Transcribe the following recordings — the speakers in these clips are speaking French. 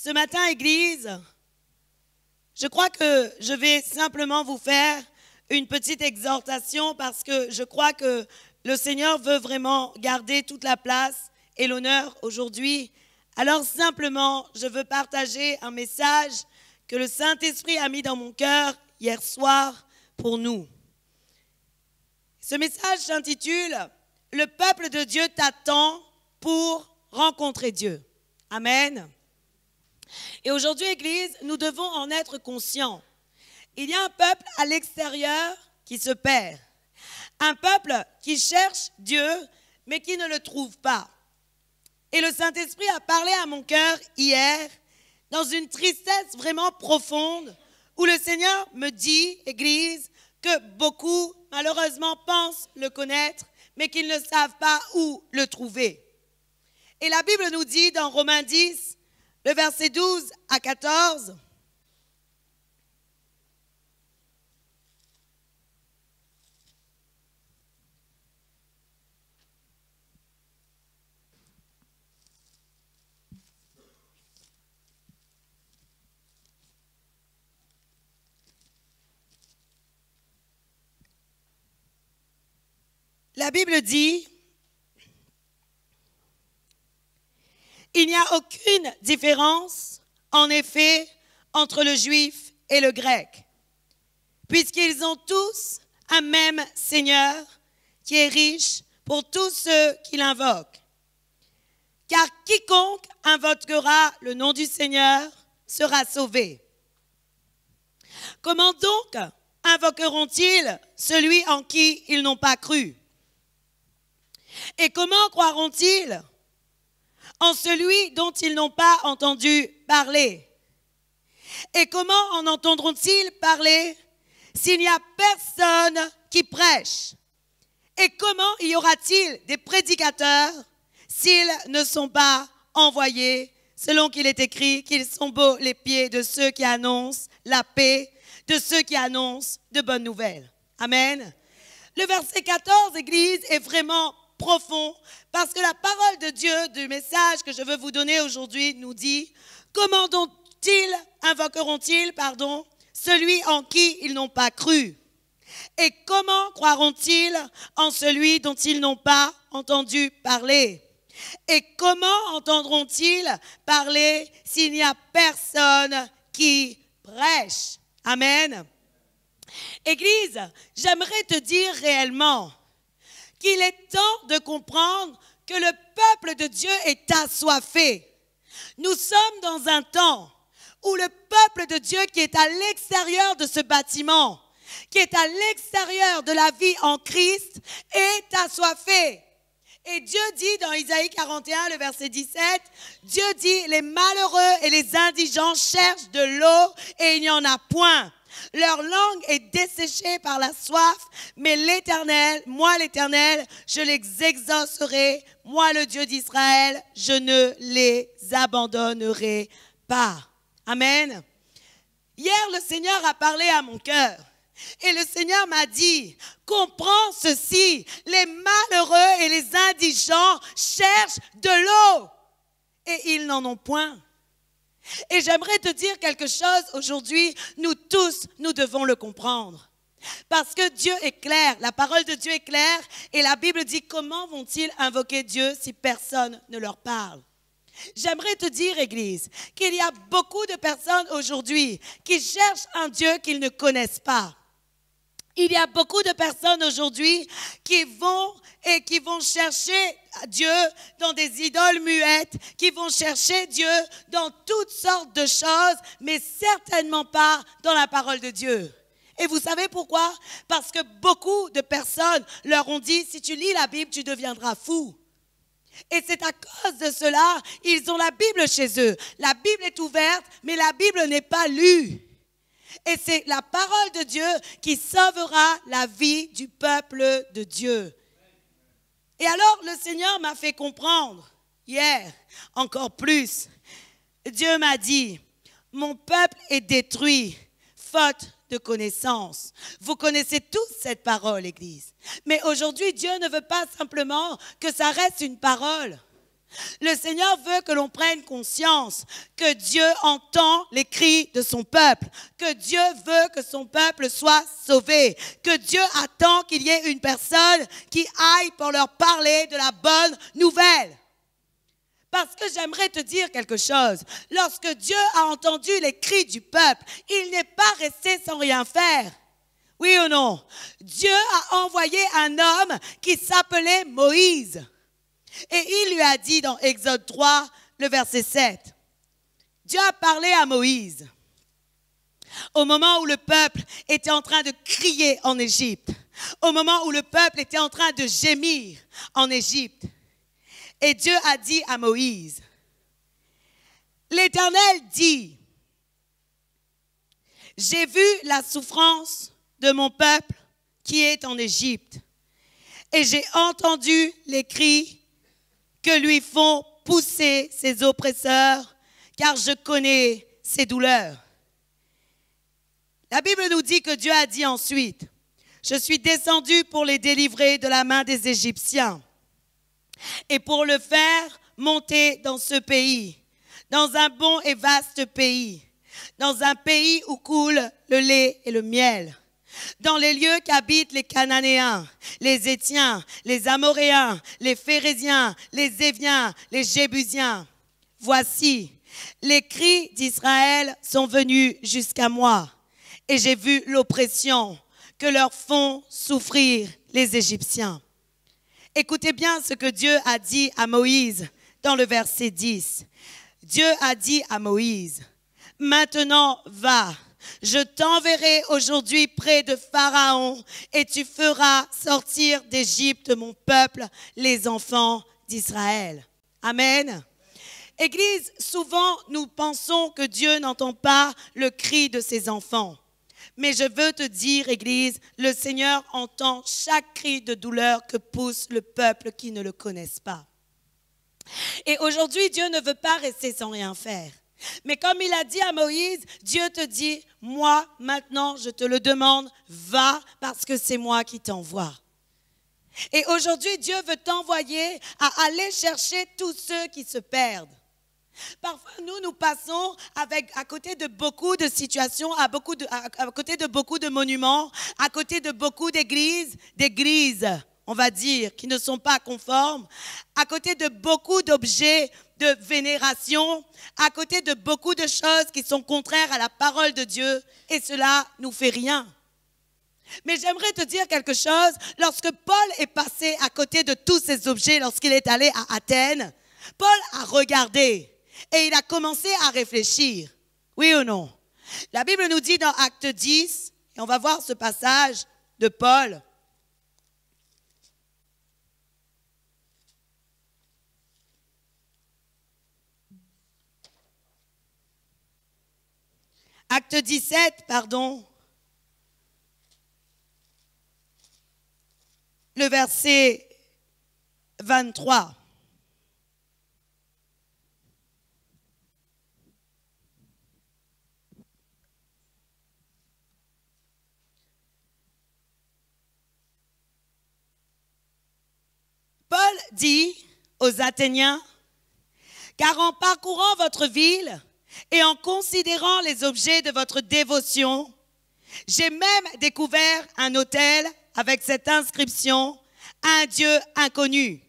Ce matin, Église, je crois que je vais simplement vous faire une petite exhortation parce que je crois que le Seigneur veut vraiment garder toute la place et l'honneur aujourd'hui. Alors simplement, je veux partager un message que le Saint-Esprit a mis dans mon cœur hier soir pour nous. Ce message s'intitule « Le peuple de Dieu t'attend pour rencontrer Dieu ». Amen. Et aujourd'hui, Église, nous devons en être conscients. Il y a un peuple à l'extérieur qui se perd. Un peuple qui cherche Dieu, mais qui ne le trouve pas. Et le Saint-Esprit a parlé à mon cœur hier, dans une tristesse vraiment profonde, où le Seigneur me dit, Église, que beaucoup, malheureusement, pensent le connaître, mais qu'ils ne savent pas où le trouver. Et la Bible nous dit dans Romains 10, le verset 12 à 14, la Bible dit, il n'y a aucune différence, en effet, entre le juif et le grec, puisqu'ils ont tous un même Seigneur qui est riche pour tous ceux qui l'invoquent. Car quiconque invoquera le nom du Seigneur sera sauvé. Comment donc invoqueront-ils celui en qui ils n'ont pas cru? Et comment croiront-ils en celui dont ils n'ont pas entendu parler? Et comment en entendront-ils parler s'il n'y a personne qui prêche? Et comment y aura-t-il des prédicateurs s'ils ne sont pas envoyés, selon qu'il est écrit qu'ils sont beaux les pieds de ceux qui annoncent la paix, de ceux qui annoncent de bonnes nouvelles. Amen. Le verset 14, Église, est vraiment profond, parce que la parole de Dieu, du message que je veux vous donner aujourd'hui, nous dit, comment donc invoqueront-ils, celui en qui ils n'ont pas cru? Et comment croiront-ils en celui dont ils n'ont pas entendu parler? Et comment entendront-ils parler s'il n'y a personne qui prêche? Amen. Église, j'aimerais te dire réellement qu'il est temps de comprendre que le peuple de Dieu est assoiffé. Nous sommes dans un temps où le peuple de Dieu qui est à l'extérieur de ce bâtiment, qui est à l'extérieur de la vie en Christ, est assoiffé. Et Dieu dit dans Isaïe 41, le verset 17, Dieu dit, les malheureux et les indigents cherchent de l'eau et il n'y en a point. Leur langue est desséchée par la soif, mais l'Éternel, moi l'Éternel, je les exaucerai. Moi le Dieu d'Israël, je ne les abandonnerai pas. Amen. Hier, le Seigneur a parlé à mon cœur. Et le Seigneur m'a dit, comprends ceci, les malheureux et les indigents cherchent de l'eau. Et ils n'en ont point. Et j'aimerais te dire quelque chose aujourd'hui, nous tous, nous devons le comprendre. Parce que Dieu est clair, la parole de Dieu est claire et la Bible dit comment vont-ils invoquer Dieu si personne ne leur parle? J'aimerais te dire, Église, qu'il y a beaucoup de personnes aujourd'hui qui cherchent un Dieu qu'ils ne connaissent pas. Il y a beaucoup de personnes aujourd'hui qui vont chercher Dieu dans des idoles muettes, qui vont chercher Dieu dans toutes sortes de choses, mais certainement pas dans la parole de Dieu. Et vous savez pourquoi? Parce que beaucoup de personnes leur ont dit, si tu lis la Bible, tu deviendras fou. Et c'est à cause de cela, ils ont la Bible chez eux. La Bible est ouverte, mais la Bible n'est pas lue. Et c'est la parole de Dieu qui sauvera la vie du peuple de Dieu. Et alors, le Seigneur m'a fait comprendre, hier, encore plus. Dieu m'a dit, mon peuple est détruit, faute de connaissance. Vous connaissez tous cette parole, Église. Mais aujourd'hui, Dieu ne veut pas simplement que ça reste une parole. Le Seigneur veut que l'on prenne conscience que Dieu entend les cris de son peuple, que Dieu veut que son peuple soit sauvé, que Dieu attend qu'il y ait une personne qui aille pour leur parler de la bonne nouvelle. Parce que j'aimerais te dire quelque chose. Lorsque Dieu a entendu les cris du peuple, il n'est pas resté sans rien faire. Oui ou non? Dieu a envoyé un homme qui s'appelait Moïse. Et il lui a dit dans Exode 3, le verset 7, Dieu a parlé à Moïse au moment où le peuple était en train de crier en Égypte, au moment où le peuple était en train de gémir en Égypte. Et Dieu a dit à Moïse, l'Éternel dit, j'ai vu la souffrance de mon peuple qui est en Égypte et j'ai entendu les cris que lui font pousser ses oppresseurs, car je connais ses douleurs. La Bible nous dit que Dieu a dit ensuite, je suis descendu pour les délivrer de la main des Égyptiens et pour le faire monter dans ce pays, dans un bon et vaste pays, dans un pays où coule le lait et le miel, dans les lieux qu'habitent les Cananéens, les Héthiens, les Amoréens, les Phéréziens, les Éviens, les Jébusiens. Voici, les cris d'Israël sont venus jusqu'à moi, et j'ai vu l'oppression que leur font souffrir les Égyptiens. Écoutez bien ce que Dieu a dit à Moïse dans le verset 10. Dieu a dit à Moïse, « Maintenant va, je t'enverrai aujourd'hui près de Pharaon et tu feras sortir d'Égypte mon peuple, les enfants d'Israël. » Amen. Église, souvent nous pensons que Dieu n'entend pas le cri de ses enfants. Mais je veux te dire, Église, le Seigneur entend chaque cri de douleur que pousse le peuple qui ne le connaisse pas. Et aujourd'hui, Dieu ne veut pas rester sans rien faire. Mais comme il a dit à Moïse, Dieu te dit, moi, maintenant, je te le demande, va parce que c'est moi qui t'envoie. Et aujourd'hui, Dieu veut t'envoyer à aller chercher tous ceux qui se perdent. Parfois, nous passons à côté de beaucoup de situations, à côté de beaucoup de monuments, à côté de beaucoup d'églises, on va dire, qui ne sont pas conformes, à côté de beaucoup d'objets de vénération, à côté de beaucoup de choses qui sont contraires à la parole de Dieu, et cela nous fait rien. Mais j'aimerais te dire quelque chose, lorsque Paul est passé à côté de tous ces objets, lorsqu'il est allé à Athènes, Paul a regardé et il a commencé à réfléchir. Oui ou non? La Bible nous dit dans Acte 10, et on va voir ce passage de Paul. Acte 17, le verset 23. Paul dit aux Athéniens, « Car en parcourant votre ville et en considérant les objets de votre dévotion, j'ai même découvert un autel avec cette inscription, un Dieu inconnu.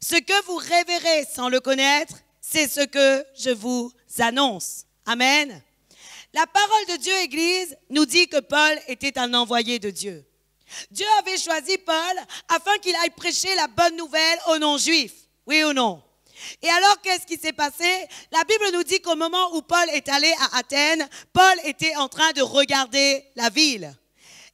Ce que vous révérez sans le connaître, c'est ce que je vous annonce. » Amen. La parole de Dieu, Église, nous dit que Paul était un envoyé de Dieu. Dieu avait choisi Paul afin qu'il aille prêcher la bonne nouvelle aux non-juifs. Oui ou non? Et alors, qu'est-ce qui s'est passé? La Bible nous dit qu'au moment où Paul est allé à Athènes, Paul était en train de regarder la ville.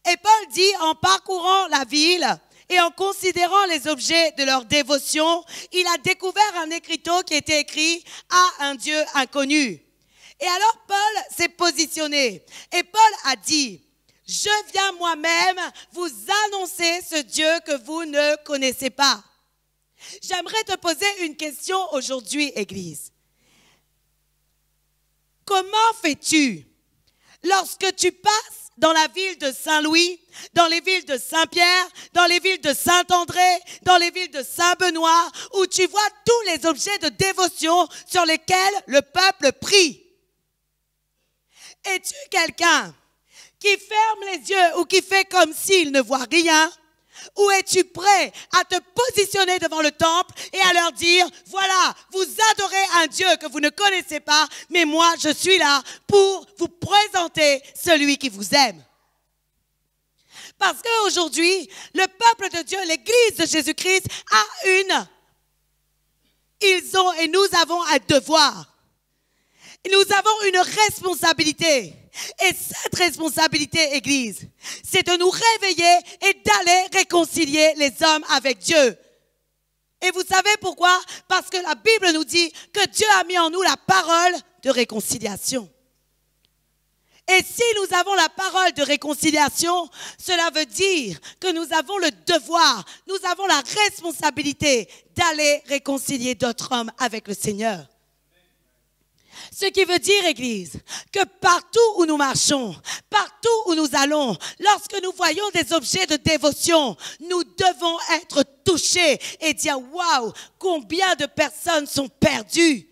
Et Paul dit, en parcourant la ville et en considérant les objets de leur dévotion, il a découvert un écriteau qui était écrit « à un Dieu inconnu ». Et alors Paul s'est positionné et Paul a dit, « Je viens moi-même vous annoncer ce Dieu que vous ne connaissez pas. » J'aimerais te poser une question aujourd'hui, Église. Comment fais-tu lorsque tu passes dans la ville de Saint-Louis, dans les villes de Saint-Pierre, dans les villes de Saint-André, dans les villes de Saint-Benoît, où tu vois tous les objets de dévotion sur lesquels le peuple prie. Es-tu quelqu'un qui ferme les yeux ou qui fait comme s'il ne voit rien? Ou es-tu prêt à te positionner devant le temple et à leur dire, voilà, vous adorez un Dieu que vous ne connaissez pas, mais moi je suis là pour vous présenter celui qui vous aime. Parce qu'aujourd'hui, le peuple de Dieu, l'Église de Jésus-Christ et nous avons un devoir. Nous avons une responsabilité. Et cette responsabilité, Église, c'est de nous réveiller et d'aller réconcilier les hommes avec Dieu. Et vous savez pourquoi? Parce que la Bible nous dit que Dieu a mis en nous la parole de réconciliation. Et si nous avons la parole de réconciliation, cela veut dire que nous avons le devoir, nous avons la responsabilité d'aller réconcilier d'autres hommes avec le Seigneur. Ce qui veut dire, Église, que partout où nous marchons, partout où nous allons, lorsque nous voyons des objets de dévotion, nous devons être touchés et dire, waouh, combien de personnes sont perdues.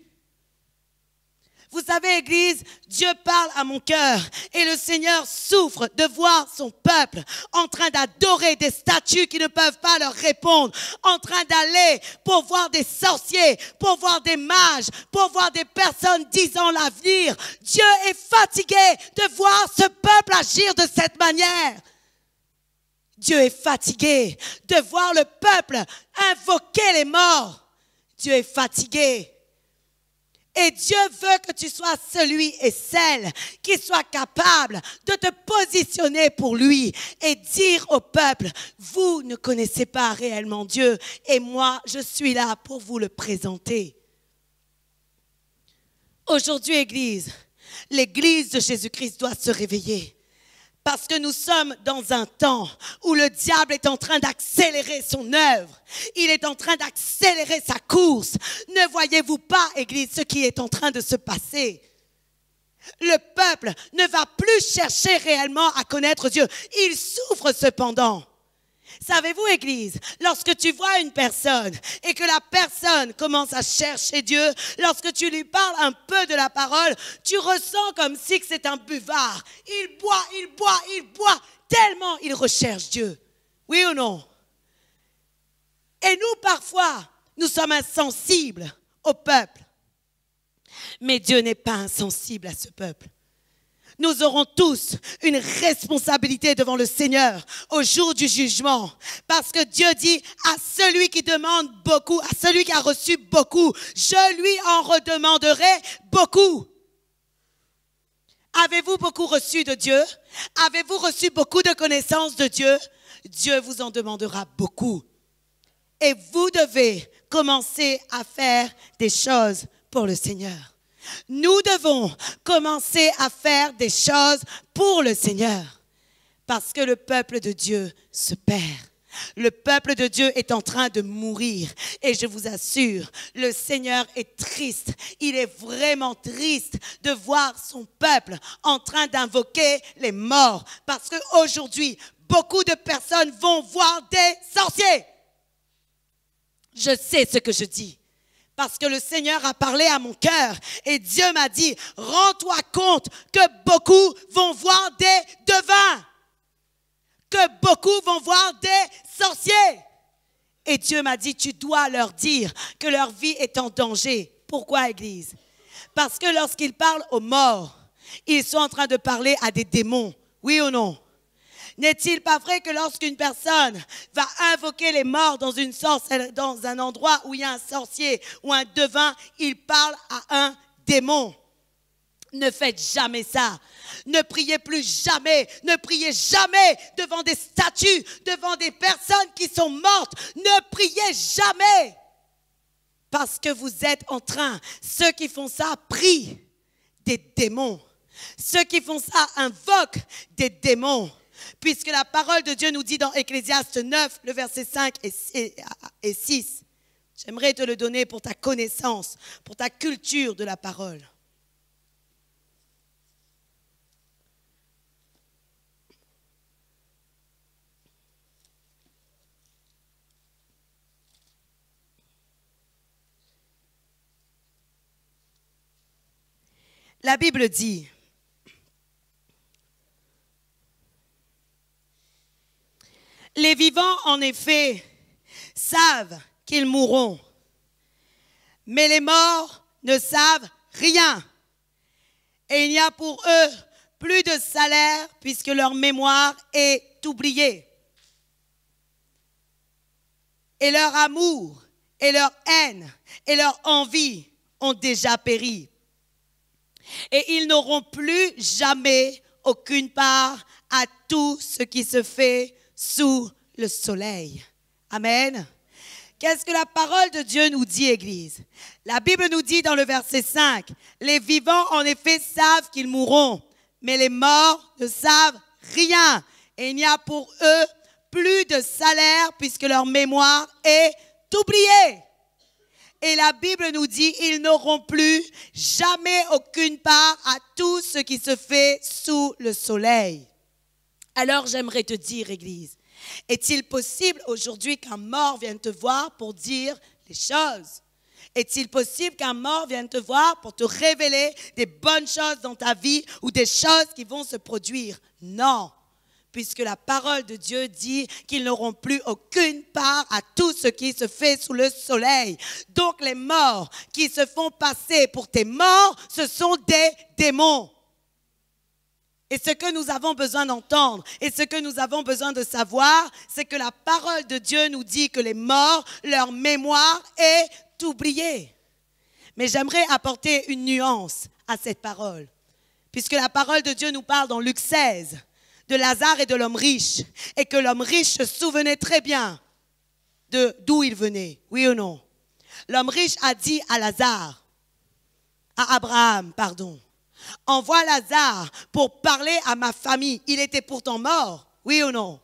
Vous savez, Église, Dieu parle à mon cœur et le Seigneur souffre de voir son peuple en train d'adorer des statues qui ne peuvent pas leur répondre, en train d'aller pour voir des sorciers, pour voir des mages, pour voir des personnes disant l'avenir. Dieu est fatigué de voir ce peuple agir de cette manière. Dieu est fatigué de voir le peuple invoquer les morts. Dieu est fatigué. Et Dieu veut que tu sois celui et celle qui soit capable de te positionner pour lui et dire au peuple, vous ne connaissez pas réellement Dieu et moi, je suis là pour vous le présenter. Aujourd'hui, Église, l'Église de Jésus-Christ doit se réveiller. Parce que nous sommes dans un temps où le diable est en train d'accélérer son œuvre. Il est en train d'accélérer sa course. Ne voyez-vous pas, Église, ce qui est en train de se passer? Le peuple ne va plus chercher réellement à connaître Dieu. Il souffre cependant. Savez-vous, Église, lorsque tu vois une personne et que la personne commence à chercher Dieu, lorsque tu lui parles un peu de la parole, tu ressens comme si c'est un buvard. Il boit, tellement il recherche Dieu. Oui ou non? Et nous, parfois, nous sommes insensibles au peuple. Mais Dieu n'est pas insensible à ce peuple. Nous aurons tous une responsabilité devant le Seigneur au jour du jugement. Parce que Dieu dit à celui qui demande beaucoup, à celui qui a reçu beaucoup, je lui en redemanderai beaucoup. Avez-vous beaucoup reçu de Dieu? Avez-vous reçu beaucoup de connaissances de Dieu? Dieu vous en demandera beaucoup. Et vous devez commencer à faire des choses pour le Seigneur. Nous devons commencer à faire des choses pour le Seigneur. Parce que le peuple de Dieu se perd. Le peuple de Dieu est en train de mourir. Et je vous assure, le Seigneur est triste. Il est vraiment triste de voir son peuple en train d'invoquer les morts. Parce qu'aujourd'hui, beaucoup de personnes vont voir des sorciers. Je sais ce que je dis. Parce que le Seigneur a parlé à mon cœur et Dieu m'a dit, rends-toi compte que beaucoup vont voir des devins, que beaucoup vont voir des sorciers. Et Dieu m'a dit, tu dois leur dire que leur vie est en danger. Pourquoi, Église? Parce que lorsqu'ils parlent aux morts, ils sont en train de parler à des démons, oui ou non? N'est-il pas vrai que lorsqu'une personne va invoquer les morts dans une sorcellerie, dans un endroit où il y a un sorcier ou un devin, il parle à un démon? Ne faites jamais ça. Ne priez plus jamais. Ne priez jamais devant des statues, devant des personnes qui sont mortes. Ne priez jamais. Parce que vous êtes en train, ceux qui font ça prient des démons. Ceux qui font ça invoquent des démons. Puisque la parole de Dieu nous dit dans Ecclésiaste 9, le verset 5 et 6. J'aimerais te le donner pour ta connaissance, pour ta culture de la parole. La Bible dit, les vivants, en effet, savent qu'ils mourront, mais les morts ne savent rien. Et il n'y a pour eux plus de salaire puisque leur mémoire est oubliée. Et leur amour, et leur haine, et leur envie ont déjà péri. Et ils n'auront plus jamais aucune part à tout ce qui se fait sous le soleil. Amen. Qu'est-ce que la parole de Dieu nous dit, Église? La Bible nous dit dans le verset 5, « Les vivants, en effet, savent qu'ils mourront, mais les morts ne savent rien. Et il n'y a pour eux plus de salaire puisque leur mémoire est oubliée. » Et la Bible nous dit, ils n'auront plus jamais aucune part à tout ce qui se fait sous le soleil. Alors j'aimerais te dire, Église, est-il possible aujourd'hui qu'un mort vienne te voir pour dire les choses? Est-il possible qu'un mort vienne te voir pour te révéler des bonnes choses dans ta vie ou des choses qui vont se produire? Non. Puisque la parole de Dieu dit qu'ils n'auront plus aucune part à tout ce qui se fait sous le soleil. Donc les morts qui se font passer pour tes morts, ce sont des démons. Et ce que nous avons besoin d'entendre et ce que nous avons besoin de savoir, c'est que la parole de Dieu nous dit que les morts, leur mémoire est oubliée. Mais j'aimerais apporter une nuance à cette parole. Puisque la parole de Dieu nous parle dans Luc 16, de Lazare et de l'homme riche, et que l'homme riche se souvenait très bien d'où il venait, oui ou non? L'homme riche a dit à Abraham, envoie Lazare pour parler à ma famille. Il était pourtant mort, oui ou non?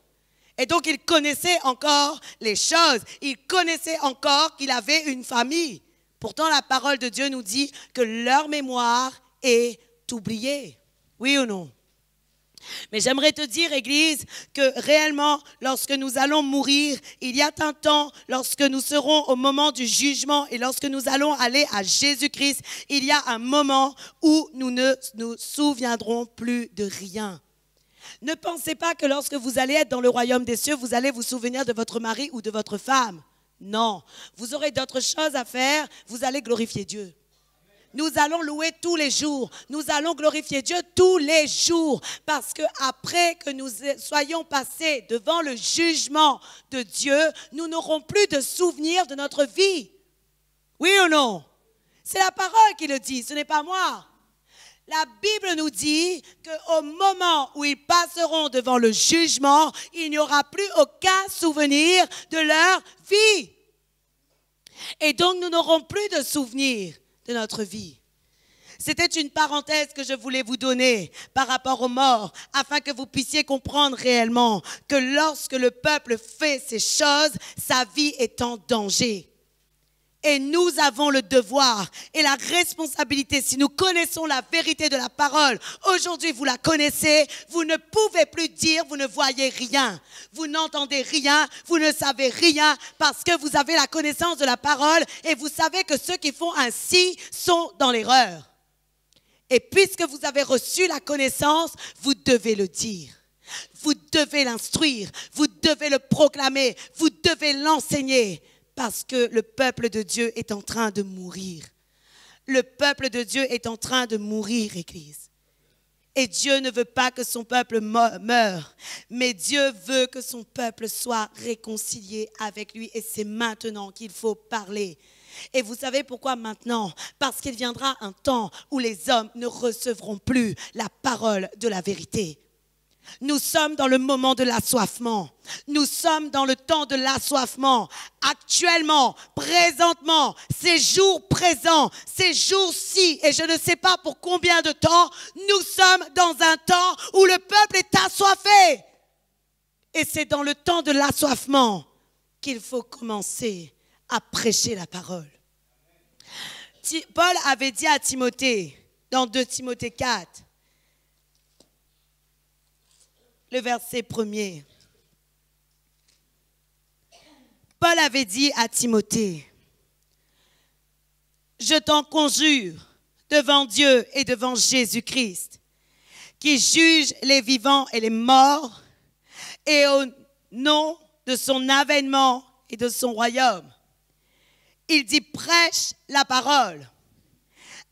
Et donc il connaissait encore les choses, il connaissait encore qu'il avait une famille. Pourtant la parole de Dieu nous dit que leur mémoire est oubliée, oui ou non? Mais j'aimerais te dire, Église, que réellement, lorsque nous allons mourir, il y a un temps, lorsque nous serons au moment du jugement et lorsque nous allons aller à Jésus-Christ, il y a un moment où nous ne nous souviendrons plus de rien. Ne pensez pas que lorsque vous allez être dans le royaume des cieux, vous allez vous souvenir de votre mari ou de votre femme. Non, vous aurez d'autres choses à faire, vous allez glorifier Dieu. Nous allons louer tous les jours. Nous allons glorifier Dieu tous les jours. Parce qu'après que nous soyons passés devant le jugement de Dieu, nous n'aurons plus de souvenirs de notre vie. Oui ou non? C'est la parole qui le dit, ce n'est pas moi. La Bible nous dit qu'au moment où ils passeront devant le jugement, il n'y aura plus aucun souvenir de leur vie. Et donc nous n'aurons plus de souvenirs de notre vie. C'était une parenthèse que je voulais vous donner par rapport aux morts, afin que vous puissiez comprendre réellement que lorsque le peuple fait ces choses, sa vie est en danger. Et nous avons le devoir et la responsabilité, si nous connaissons la vérité de la parole, aujourd'hui vous la connaissez, vous ne pouvez plus dire, vous ne voyez rien, vous n'entendez rien, vous ne savez rien, parce que vous avez la connaissance de la parole et vous savez que ceux qui font ainsi sont dans l'erreur. Et puisque vous avez reçu la connaissance, vous devez le dire. Vous devez l'instruire, vous devez le proclamer, vous devez l'enseigner. Parce que le peuple de Dieu est en train de mourir. Le peuple de Dieu est en train de mourir, Église. Et Dieu ne veut pas que son peuple meure, mais Dieu veut que son peuple soit réconcilié avec lui. Et c'est maintenant qu'il faut parler. Et vous savez pourquoi maintenant? Parce qu'il viendra un temps où les hommes ne recevront plus la parole de la vérité. Nous sommes dans le moment de l'assoiffement. Nous sommes dans le temps de l'assoiffement. Actuellement, présentement, ces jours présents, ces jours-ci, et je ne sais pas pour combien de temps, nous sommes dans un temps où le peuple est assoiffé. Et c'est dans le temps de l'assoiffement qu'il faut commencer à prêcher la parole. Paul avait dit à Timothée, dans 2 Timothée 4, le verset 1er. Paul avait dit à Timothée, « Je t'en conjure, devant Dieu et devant Jésus-Christ, qui juge les vivants et les morts, et au nom de son avènement et de son royaume. Il dit prêche la parole,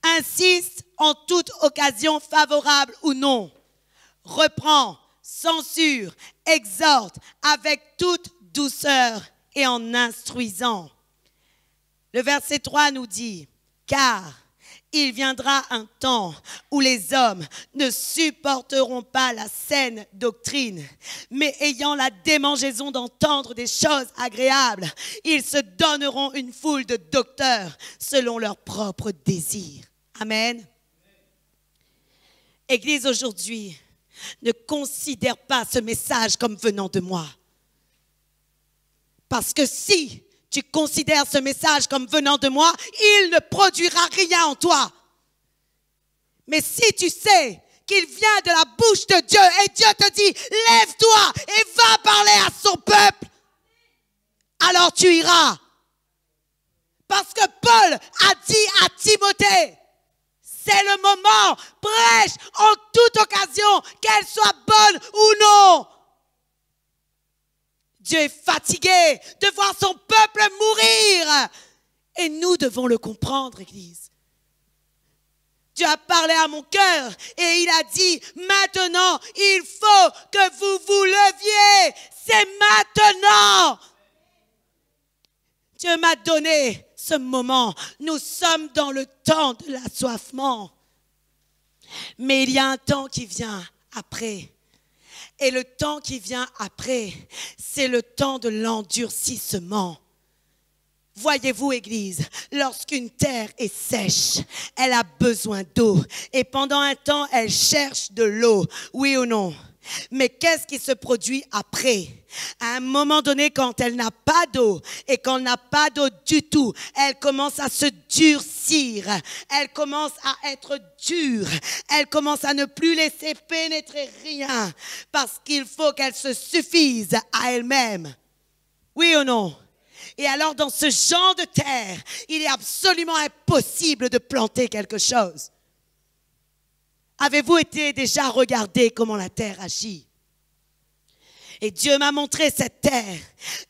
insiste en toute occasion favorable ou non, reprend, censure, exhorte avec toute douceur et en instruisant. Le verset 3 nous dit, car il viendra un temps où les hommes ne supporteront pas la saine doctrine, mais ayant la démangeaison d'entendre des choses agréables, ils se donneront une foule de docteurs selon leurs propres désirs. Amen. Église, aujourd'hui, ne considère pas ce message comme venant de moi. Parce que si tu considères ce message comme venant de moi, il ne produira rien en toi. Mais si tu sais qu'il vient de la bouche de Dieu et Dieu te dit, lève-toi et va parler à son peuple, alors tu iras. Parce que Paul a dit à Timothée, c'est le moment, prêche en toute occasion, qu'elle soit bonne ou non. Dieu est fatigué de voir son peuple mourir. Et nous devons le comprendre, Église. Dieu a parlé à mon cœur et il a dit, maintenant, il faut que vous vous leviez. C'est maintenant. Dieu m'a donné ce moment. Nous sommes dans le temps de l'assoiffement. Mais il y a un temps qui vient après. Et le temps qui vient après, c'est le temps de l'endurcissement. Voyez-vous, Église, lorsqu'une terre est sèche, elle a besoin d'eau. Et pendant un temps, elle cherche de l'eau, oui ou non? Mais qu'est-ce qui se produit après? À un moment donné, quand elle n'a pas d'eau et qu'on n'a pas d'eau du tout, elle commence à se durcir, elle commence à être dure, elle commence à ne plus laisser pénétrer rien parce qu'il faut qu'elle se suffise à elle-même. Oui ou non? Et alors, dans ce genre de terre, il est absolument impossible de planter quelque chose. Avez-vous été déjà regardé comment la terre agit? Et Dieu m'a montré cette terre,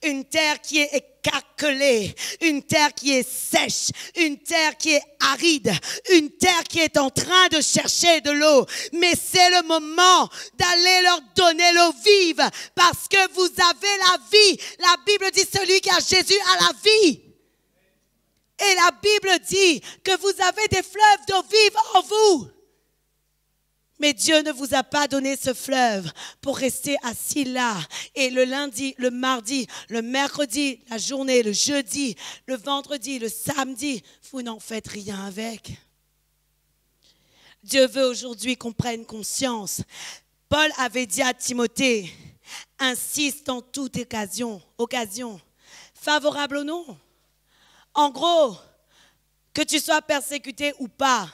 une terre qui est écarquelée, une terre qui est sèche, une terre qui est aride, une terre qui est en train de chercher de l'eau. Mais c'est le moment d'aller leur donner l'eau vive parce que vous avez la vie. La Bible dit celui qui a Jésus a la vie. Et la Bible dit que vous avez des fleuves d'eau vive en vous. Mais Dieu ne vous a pas donné ce fleuve pour rester assis là. Et le lundi, le mardi, le mercredi, la journée, le jeudi, le vendredi, le samedi, vous n'en faites rien avec. Dieu veut aujourd'hui qu'on prenne conscience. Paul avait dit à Timothée, insiste en toute occasion, favorable ou non. En gros, que tu sois persécuté ou pas,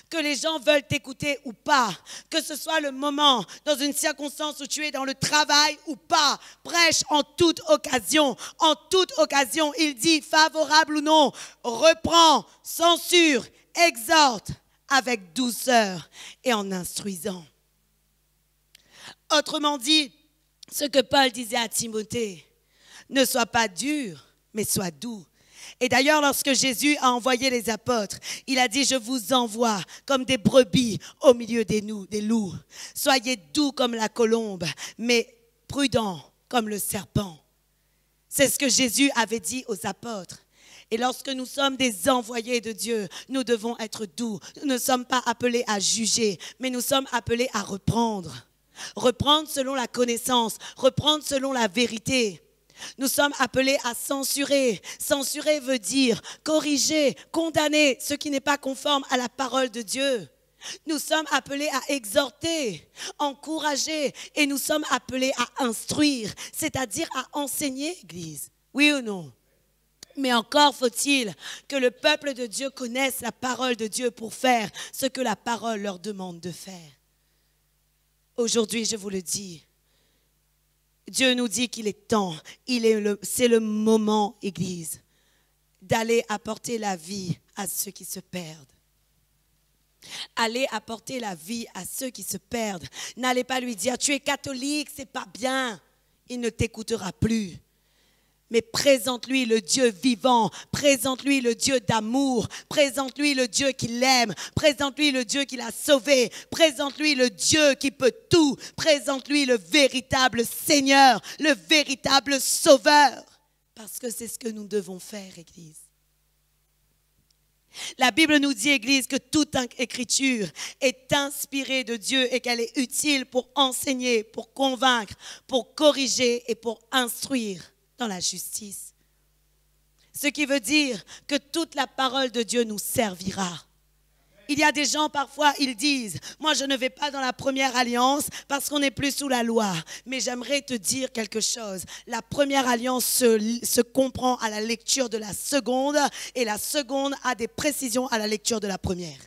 que les gens veulent t'écouter ou pas, que ce soit le moment, dans une circonstance où tu es dans le travail ou pas, prêche en toute occasion. En toute occasion, il dit favorable ou non, reprend, censure, exhorte avec douceur et en instruisant. Autrement dit, ce que Paul disait à Timothée, ne sois pas dur, mais sois doux. Et d'ailleurs, lorsque Jésus a envoyé les apôtres, il a dit, je vous envoie comme des brebis au milieu des loups. Soyez doux comme la colombe, mais prudents comme le serpent. C'est ce que Jésus avait dit aux apôtres. Et lorsque nous sommes des envoyés de Dieu, nous devons être doux. Nous ne sommes pas appelés à juger, mais nous sommes appelés à reprendre. Reprendre selon la connaissance, reprendre selon la vérité. Nous sommes appelés à censurer. Censurer veut dire corriger, condamner ce qui n'est pas conforme à la parole de Dieu. Nous sommes appelés à exhorter, encourager et nous sommes appelés à instruire, c'est-à-dire à enseigner, Église. Oui ou non? Mais encore faut-il que le peuple de Dieu connaisse la parole de Dieu pour faire ce que la parole leur demande de faire. Aujourd'hui, je vous le dis, Dieu nous dit qu'il est temps, c'est le moment, Église, d'aller apporter la vie à ceux qui se perdent. Allez apporter la vie à ceux qui se perdent. N'allez pas lui dire, tu es catholique, c'est pas bien. Il ne t'écoutera plus. Mais présente-lui le Dieu vivant, présente-lui le Dieu d'amour, présente-lui le Dieu qui l'aime, présente-lui le Dieu qui l'a sauvé, présente-lui le Dieu qui peut tout, présente-lui le véritable Seigneur, le véritable Sauveur. Parce que c'est ce que nous devons faire, Église. La Bible nous dit, Église, que toute écriture est inspirée de Dieu et qu'elle est utile pour enseigner, pour convaincre, pour corriger et pour instruire dans la justice. Ce qui veut dire que toute la parole de Dieu nous servira. Il y a des gens, parfois, ils disent, moi je ne vais pas dans la première alliance parce qu'on n'est plus sous la loi. Mais j'aimerais te dire quelque chose. La première alliance se comprend à la lecture de la seconde et la seconde a des précisions à la lecture de la première.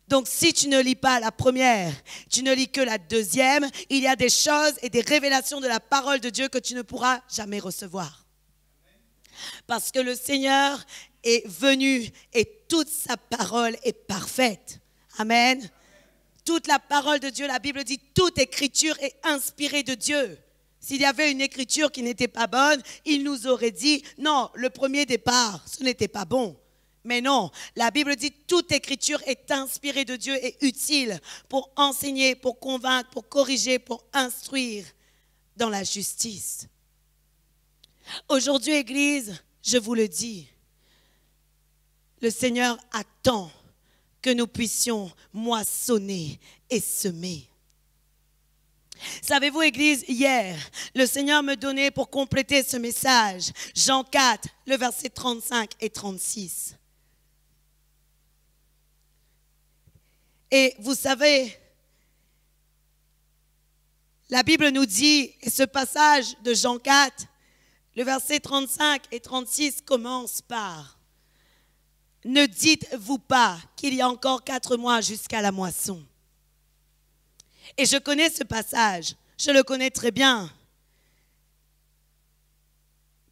Donc, si tu ne lis pas la première, tu ne lis que la deuxième, il y a des choses et des révélations de la parole de Dieu que tu ne pourras jamais recevoir. Parce que le Seigneur est venu et toute sa parole est parfaite. Amen. Toute la parole de Dieu, la Bible dit, toute écriture est inspirée de Dieu. S'il y avait une écriture qui n'était pas bonne, il nous aurait dit, non, le premier départ, ce n'était pas bon. Mais non, la Bible dit toute écriture est inspirée de Dieu et utile pour enseigner, pour convaincre, pour corriger, pour instruire dans la justice. Aujourd'hui, Église, je vous le dis, le Seigneur attend que nous puissions moissonner et semer. Savez-vous, Église, hier, le Seigneur me donnait pour compléter ce message, Jean 4, le verset 35 et 36. Et vous savez, la Bible nous dit, et ce passage de Jean 4, le verset 35 et 36 commence par « Ne dites-vous pas qu'il y a encore 4 mois jusqu'à la moisson ?» Et je connais ce passage, je le connais très bien.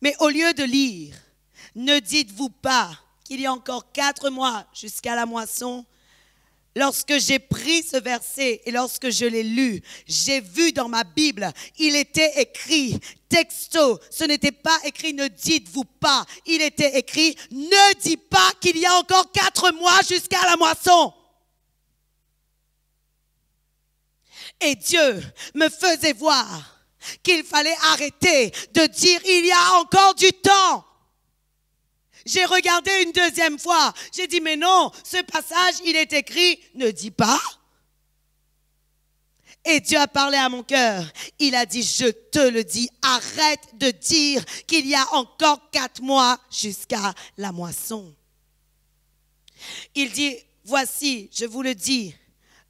Mais au lieu de lire « Ne dites-vous pas qu'il y a encore 4 mois jusqu'à la moisson ?» Lorsque j'ai pris ce verset et lorsque je l'ai lu, j'ai vu dans ma Bible, il était écrit, texto, ce n'était pas écrit ne dites-vous pas, il était écrit ne dis pas qu'il y a encore 4 mois jusqu'à la moisson. Et Dieu me faisait voir qu'il fallait arrêter de dire il y a encore du temps. J'ai regardé une deuxième fois. J'ai dit, mais non, ce passage, il est écrit, ne dis pas. Et Dieu a parlé à mon cœur. Il a dit, je te le dis, arrête de dire qu'il y a encore 4 mois jusqu'à la moisson. Il dit, voici, je vous le dis,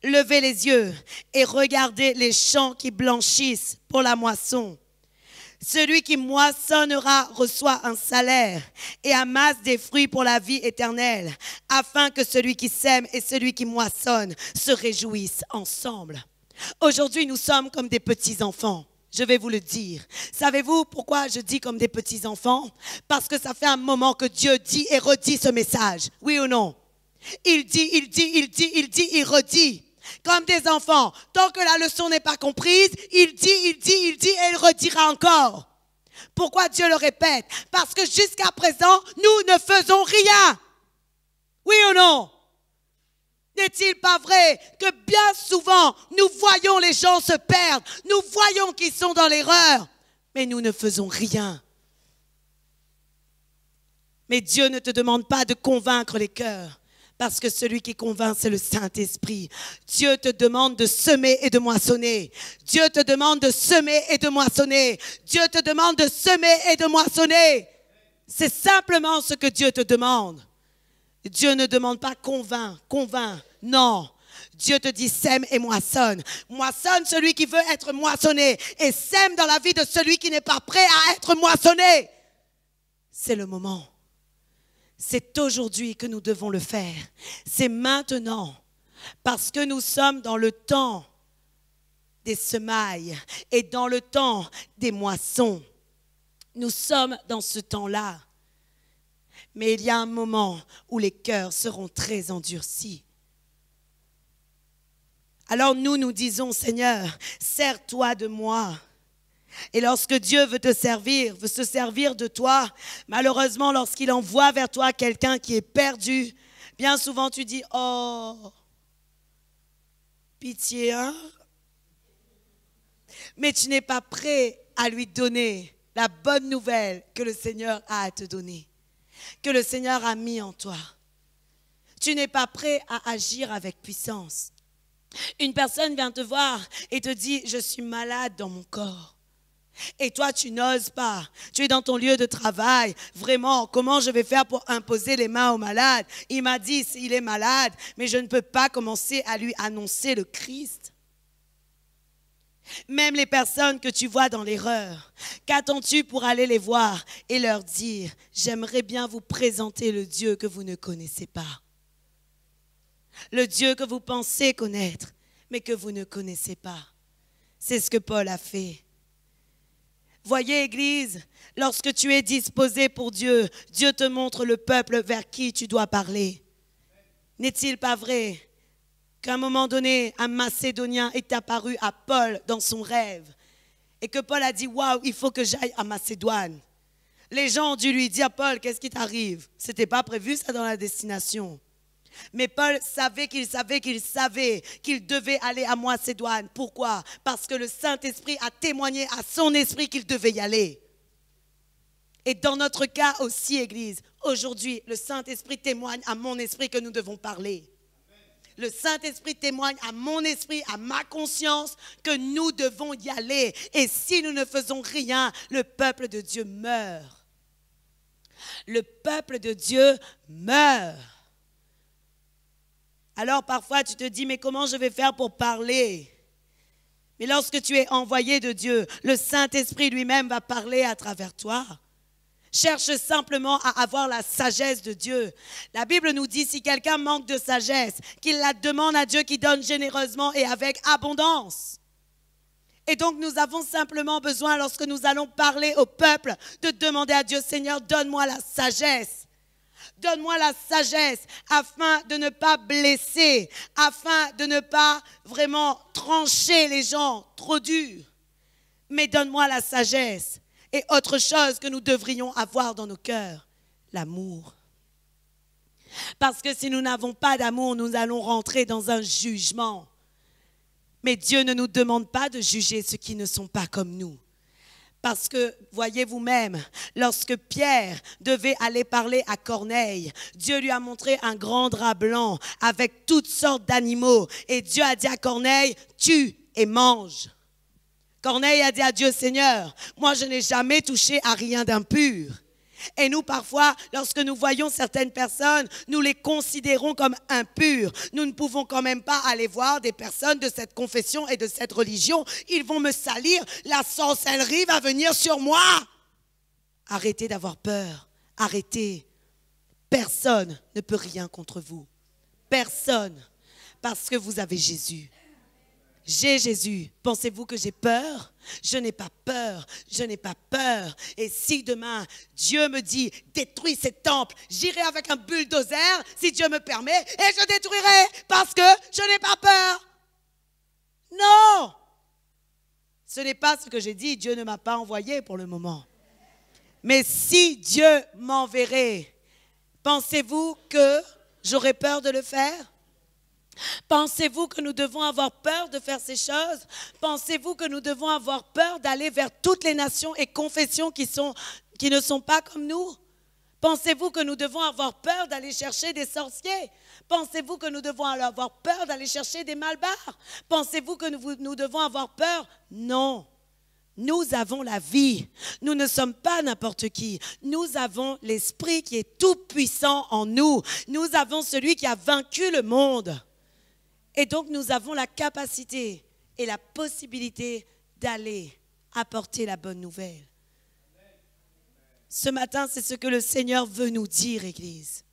levez les yeux et regardez les champs qui blanchissent pour la moisson. Celui qui moissonnera reçoit un salaire et amasse des fruits pour la vie éternelle, afin que celui qui sème et celui qui moissonne se réjouissent ensemble. Aujourd'hui, nous sommes comme des petits-enfants. Je vais vous le dire. Savez-vous pourquoi je dis comme des petits-enfants? Parce que ça fait un moment que Dieu dit et redit ce message. Oui ou non? Il dit, il redit. Comme des enfants, tant que la leçon n'est pas comprise, il dit et il redira encore. Pourquoi Dieu le répète? Parce que jusqu'à présent, nous ne faisons rien. Oui ou non? N'est-il pas vrai que bien souvent, nous voyons les gens se perdre, nous voyons qu'ils sont dans l'erreur, mais nous ne faisons rien. Mais Dieu ne te demande pas de convaincre les cœurs. Parce que celui qui convainc, c'est le Saint-Esprit. Dieu te demande de semer et de moissonner. Dieu te demande de semer et de moissonner. Dieu te demande de semer et de moissonner. C'est simplement ce que Dieu te demande. Dieu ne demande pas convainc. Non. Dieu te dit sème et moissonne. Moissonne celui qui veut être moissonné et sème dans la vie de celui qui n'est pas prêt à être moissonné. C'est le moment. C'est aujourd'hui que nous devons le faire. C'est maintenant. Parce que nous sommes dans le temps des semailles et dans le temps des moissons. Nous sommes dans ce temps-là. Mais il y a un moment où les cœurs seront très endurcis. Alors nous disons, Seigneur, sers-toi de moi. Et lorsque Dieu veut te servir, veut se servir de toi, malheureusement, lorsqu'il envoie vers toi quelqu'un qui est perdu, bien souvent tu dis, oh, pitié, hein? Mais tu n'es pas prêt à lui donner la bonne nouvelle que le Seigneur a à te donner, que le Seigneur a mis en toi. Tu n'es pas prêt à agir avec puissance. Une personne vient te voir et te dit, je suis malade dans mon corps. Et toi, tu n'oses pas. Tu es dans ton lieu de travail. Vraiment, comment je vais faire pour imposer les mains au malade? Il m'a dit, il est malade, mais je ne peux pas commencer à lui annoncer le Christ. Même les personnes que tu vois dans l'erreur, qu'attends-tu pour aller les voir et leur dire, j'aimerais bien vous présenter le Dieu que vous ne connaissez pas. Le Dieu que vous pensez connaître, mais que vous ne connaissez pas. C'est ce que Paul a fait. Voyez, Église, lorsque tu es disposé pour Dieu, Dieu te montre le peuple vers qui tu dois parler. N'est-il pas vrai qu'à un moment donné, un Macédonien est apparu à Paul dans son rêve et que Paul a dit, waouh, il faut que j'aille à Macédoine. Les gens ont dû lui dire, Paul, qu'est-ce qui t'arrive? Ce n'était pas prévu ça dans la destination. Mais Paul savait qu'il devait aller à Macédoine. Pourquoi? Parce que le Saint-Esprit a témoigné à son esprit qu'il devait y aller. Et dans notre cas aussi, Église, aujourd'hui, le Saint-Esprit témoigne à mon esprit que nous devons parler. Le Saint-Esprit témoigne à mon esprit, à ma conscience, que nous devons y aller. Et si nous ne faisons rien, le peuple de Dieu meurt. Le peuple de Dieu meurt. Alors parfois tu te dis, mais comment je vais faire pour parler? Mais lorsque tu es envoyé de Dieu, le Saint-Esprit lui-même va parler à travers toi. Cherche simplement à avoir la sagesse de Dieu. La Bible nous dit, si quelqu'un manque de sagesse, qu'il la demande à Dieu qui donne généreusement et avec abondance. Et donc nous avons simplement besoin, lorsque nous allons parler au peuple, de demander à Dieu, Seigneur, donne-moi la sagesse. Donne-moi la sagesse afin de ne pas blesser, afin de ne pas vraiment trancher les gens trop durs. Mais donne-moi la sagesse. Et autre chose que nous devrions avoir dans nos cœurs, l'amour. Parce que si nous n'avons pas d'amour, nous allons rentrer dans un jugement. Mais Dieu ne nous demande pas de juger ceux qui ne sont pas comme nous. Parce que, voyez vous-même, lorsque Pierre devait aller parler à Corneille, Dieu lui a montré un grand drap blanc avec toutes sortes d'animaux. Et Dieu a dit à Corneille, tue et mange. Corneille a dit à Dieu, Seigneur, moi je n'ai jamais touché à rien d'impur. Et nous, parfois, lorsque nous voyons certaines personnes, nous les considérons comme impures. Nous ne pouvons quand même pas aller voir des personnes de cette confession et de cette religion. Ils vont me salir, la sorcellerie va venir sur moi. Arrêtez d'avoir peur, arrêtez. Personne ne peut rien contre vous. Personne, parce que vous avez Jésus. J'ai Jésus. Pensez-vous que j'ai peur? Je n'ai pas peur. Je n'ai pas peur. Et si demain, Dieu me dit, détruis ces temples, j'irai avec un bulldozer, si Dieu me permet, et je détruirai parce que je n'ai pas peur. Non! Ce n'est pas ce que j'ai dit. Dieu ne m'a pas envoyé pour le moment. Mais si Dieu m'enverrait, pensez-vous que j'aurais peur de le faire? Pensez-vous que nous devons avoir peur de faire ces choses? Pensez-vous que nous devons avoir peur d'aller vers toutes les nations et confessions qui ne sont pas comme nous? Pensez-vous que nous devons avoir peur d'aller chercher des sorciers? Pensez-vous que nous devons avoir peur d'aller chercher des malbars? Pensez-vous que nous devons avoir peur? Non. Nous avons la vie. Nous ne sommes pas n'importe qui. Nous avons l'Esprit qui est tout puissant en nous. Nous avons celui qui a vaincu le monde. Et donc, nous avons la capacité et la possibilité d'aller apporter la bonne nouvelle. Ce matin, c'est ce que le Seigneur veut nous dire, Église.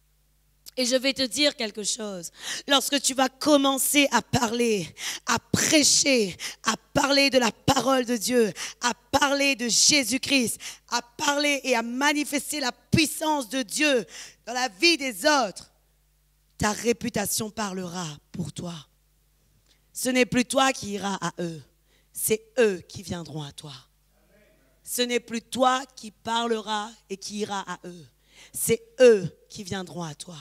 Et je vais te dire quelque chose. Lorsque tu vas commencer à parler, à prêcher, à parler de la parole de Dieu, à parler de Jésus-Christ, à parler et à manifester la puissance de Dieu dans la vie des autres, ta réputation parlera pour toi. ce n'est plus toi qui iras à eux, c'est eux qui viendront à toi. Ce n'est plus toi qui parleras et qui iras à eux, c'est eux qui viendront à toi.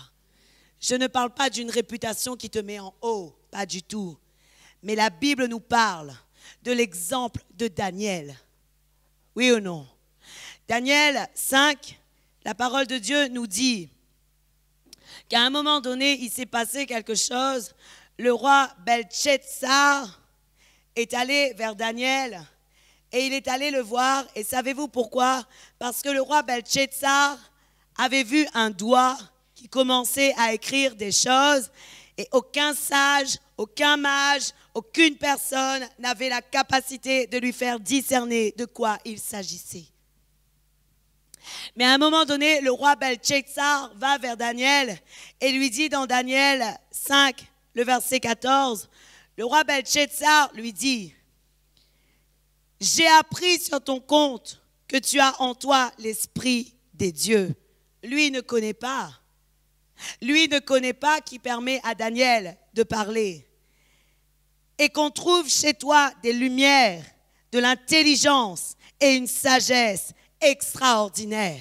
Je ne parle pas d'une réputation qui te met en haut, pas du tout. Mais la Bible nous parle de l'exemple de Daniel. Oui ou non? Daniel 5, la parole de Dieu nous dit qu'à un moment donné, il s'est passé quelque chose. Le roi Beltchazzar est allé vers Daniel et il est allé le voir. Et savez-vous pourquoi? Parce que le roi Beltchazzar avait vu un doigt qui commençait à écrire des choses et aucun sage, aucun mage, aucune personne n'avait la capacité de lui faire discerner de quoi il s'agissait. Mais à un moment donné, le roi Beltchazzar va vers Daniel et lui dit dans Daniel 5, le verset 14, le roi Beltchazzar lui dit, « J'ai appris sur ton compte que tu as en toi l'esprit des dieux. » Lui ne connaît pas. Lui ne connaît pas qui permet à Daniel de parler. Et qu'on trouve chez toi des lumières, de l'intelligence et une sagesse extraordinaire.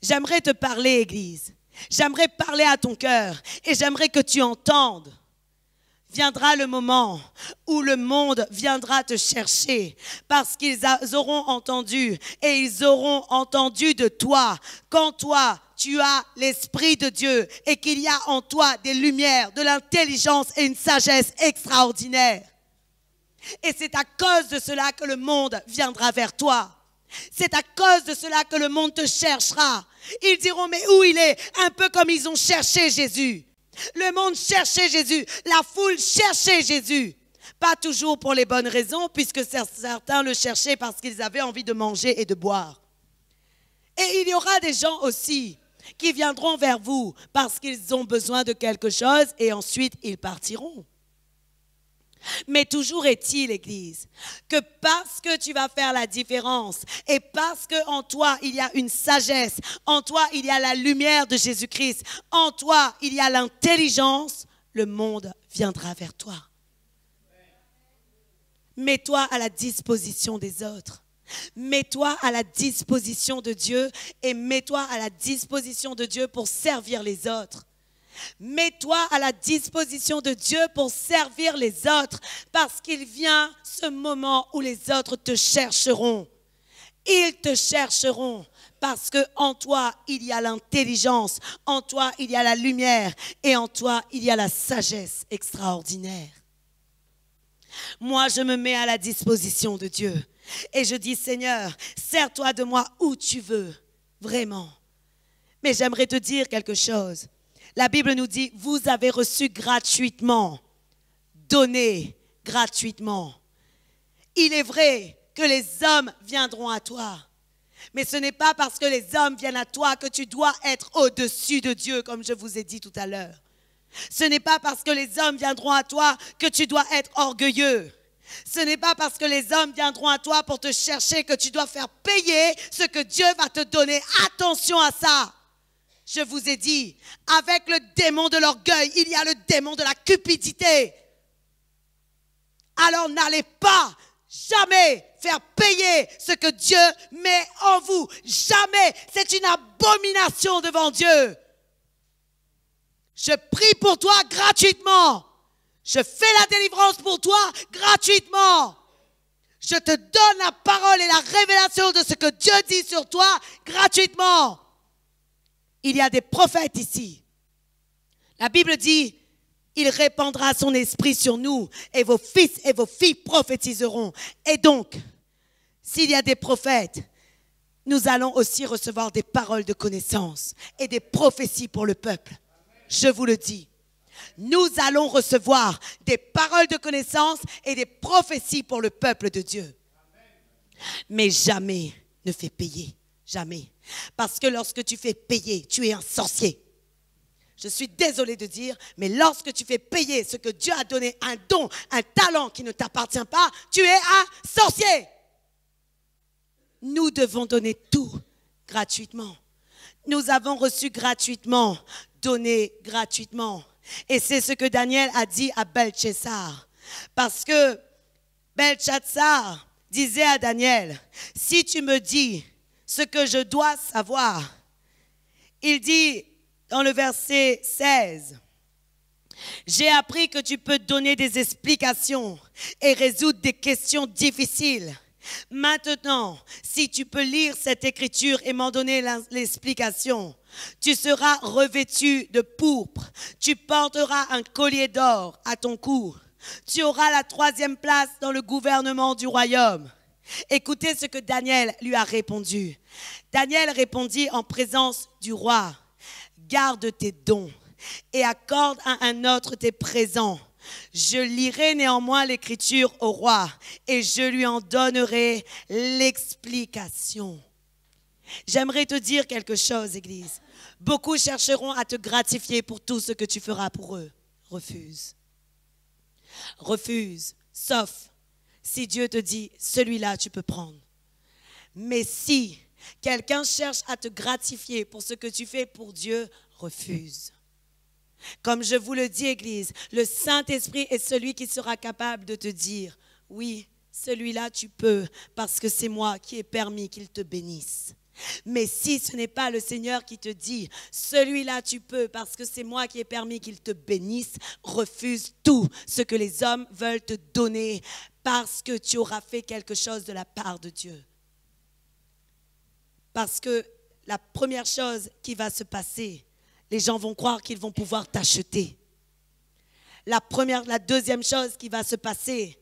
J'aimerais te parler, Église. J'aimerais parler à ton cœur et j'aimerais que tu entendes. Viendra le moment où le monde viendra te chercher parce qu'ils auront entendu et ils auront entendu de toi quand toi tu as l'Esprit de Dieu et qu'il y a en toi des lumières, de l'intelligence et une sagesse extraordinaire. Et c'est à cause de cela que le monde viendra vers toi. C'est à cause de cela que le monde te cherchera. Ils diront, mais où il est? Un peu comme ils ont cherché Jésus. Le monde cherchait Jésus. La foule cherchait Jésus. Pas toujours pour les bonnes raisons, puisque certains le cherchaient parce qu'ils avaient envie de manger et de boire. Et il y aura des gens aussi qui viendront vers vous parce qu'ils ont besoin de quelque chose et ensuite ils partiront. Mais toujours est-il, Église, que parce que tu vas faire la différence et parce qu'en toi il y a une sagesse, en toi il y a la lumière de Jésus-Christ, en toi il y a l'intelligence, le monde viendra vers toi. Mets-toi à la disposition des autres. Mets-toi à la disposition de Dieu et mets-toi à la disposition de Dieu pour servir les autres. Mets-toi à la disposition de Dieu pour servir les autres parce qu'il vient ce moment où les autres te chercheront. Ils te chercheront parce qu'en toi, il y a l'intelligence, en toi, il y a la lumière et en toi, il y a la sagesse extraordinaire. Moi, je me mets à la disposition de Dieu et je dis, Seigneur, sers-toi de moi où tu veux, vraiment. Mais j'aimerais te dire quelque chose. La Bible nous dit, vous avez reçu gratuitement, donné gratuitement. Il est vrai que les hommes viendront à toi. Mais ce n'est pas parce que les hommes viennent à toi que tu dois être au-dessus de Dieu, comme je vous ai dit tout à l'heure. Ce n'est pas parce que les hommes viendront à toi que tu dois être orgueilleux. Ce n'est pas parce que les hommes viendront à toi pour te chercher que tu dois faire payer ce que Dieu va te donner. Attention à ça. Je vous ai dit, avec le démon de l'orgueil, il y a le démon de la cupidité. Alors n'allez pas jamais faire payer ce que Dieu met en vous. Jamais. C'est une abomination devant Dieu. Je prie pour toi gratuitement. Je fais la délivrance pour toi gratuitement. Je te donne la parole et la révélation de ce que Dieu dit sur toi gratuitement. Il y a des prophètes ici. La Bible dit, il répandra son esprit sur nous et vos fils et vos filles prophétiseront. Et donc, s'il y a des prophètes, nous allons aussi recevoir des paroles de connaissance et des prophéties pour le peuple. Je vous le dis. Nous allons recevoir des paroles de connaissance et des prophéties pour le peuple de Dieu. Mais jamais ne fais payer. Jamais. Parce que lorsque tu fais payer, tu es un sorcier. Je suis désolée de dire, mais lorsque tu fais payer ce que Dieu a donné, un don, un talent qui ne t'appartient pas, tu es un sorcier. Nous devons donner tout gratuitement. Nous avons reçu gratuitement, donné gratuitement. Et c'est ce que Daniel a dit à Beltchassar. Parce que Beltchassar disait à Daniel, si tu me dis ce que je dois savoir, il dit dans le verset 16, j'ai appris que tu peux donner des explications et résoudre des questions difficiles. Maintenant, si tu peux lire cette écriture et m'en donner l'explication, tu seras revêtu de pourpre, tu porteras un collier d'or à ton cou, tu auras la 3e place dans le gouvernement du royaume. Écoutez ce que Daniel lui a répondu. Daniel répondit en présence du roi, garde tes dons et accorde à un autre tes présents. Je lirai néanmoins l'écriture au roi et je lui en donnerai l'explication. J'aimerais te dire quelque chose, Église. Beaucoup chercheront à te gratifier pour tout ce que tu feras pour eux. Refuse. Refuse, sauf si Dieu te dit, celui-là tu peux prendre. Mais si quelqu'un cherche à te gratifier pour ce que tu fais pour Dieu, refuse. Comme je vous le dis, Église, le Saint-Esprit est celui qui sera capable de te dire, oui, celui-là tu peux, parce que c'est moi qui ai permis qu'il te bénisse. Mais si ce n'est pas le Seigneur qui te dit, celui-là tu peux, parce que c'est moi qui ai permis qu'il te bénisse, refuse tout ce que les hommes veulent te donner, parce que tu auras fait quelque chose de la part de Dieu. Parce que la première chose qui va se passer, les gens vont croire qu'ils vont pouvoir t'acheter. La deuxième chose qui va se passer,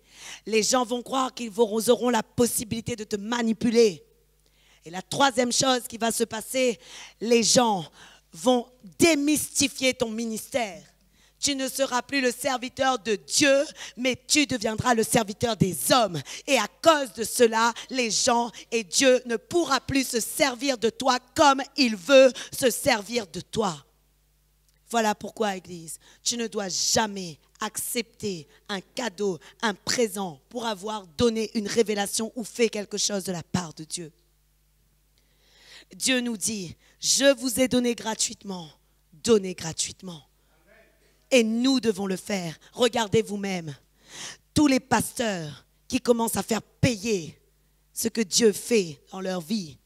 les gens vont croire qu'ils auront la possibilité de te manipuler. Et la 3e chose qui va se passer, les gens vont démystifier ton ministère. Tu ne seras plus le serviteur de Dieu, mais tu deviendras le serviteur des hommes. Et à cause de cela, les gens et Dieu ne pourra plus se servir de toi comme il veut se servir de toi. Voilà pourquoi, Église, tu ne dois jamais accepter un cadeau, un présent pour avoir donné une révélation ou fait quelque chose de la part de Dieu. Dieu nous dit, je vous ai donné gratuitement, donnez gratuitement. Et nous devons le faire. Regardez vous-même, tous les pasteurs qui commencent à faire payer ce que Dieu fait dans leur vie,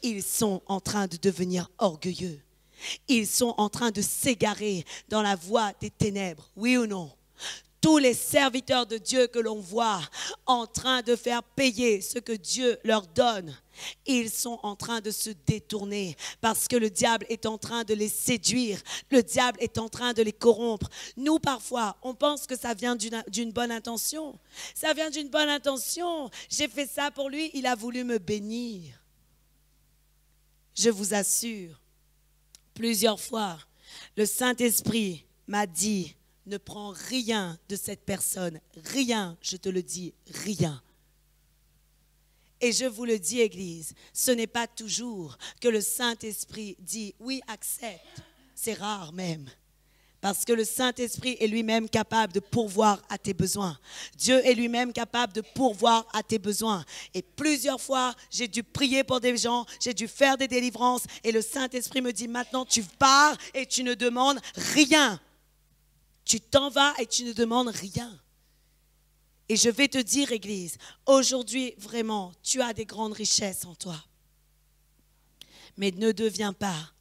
ils sont en train de devenir orgueilleux. Ils sont en train de s'égarer dans la voie des ténèbres, oui ou non? Tous les serviteurs de Dieu que l'on voit en train de faire payer ce que Dieu leur donne, ils sont en train de se détourner parce que le diable est en train de les séduire. Le diable est en train de les corrompre. Nous, parfois, on pense que ça vient d'une bonne intention. Ça vient d'une bonne intention. J'ai fait ça pour lui, il a voulu me bénir. Je vous assure, plusieurs fois, le Saint-Esprit m'a dit, ne prends rien de cette personne, rien, je te le dis, rien. Et je vous le dis, Église, ce n'est pas toujours que le Saint-Esprit dit, oui, accepte, c'est rare même. Parce que le Saint-Esprit est lui-même capable de pourvoir à tes besoins. Dieu est lui-même capable de pourvoir à tes besoins. Et plusieurs fois, j'ai dû prier pour des gens, j'ai dû faire des délivrances. Et le Saint-Esprit me dit, maintenant tu pars et tu ne demandes rien. Tu t'en vas et tu ne demandes rien. Et je vais te dire, Église, aujourd'hui, vraiment, tu as des grandes richesses en toi. Mais ne deviens pas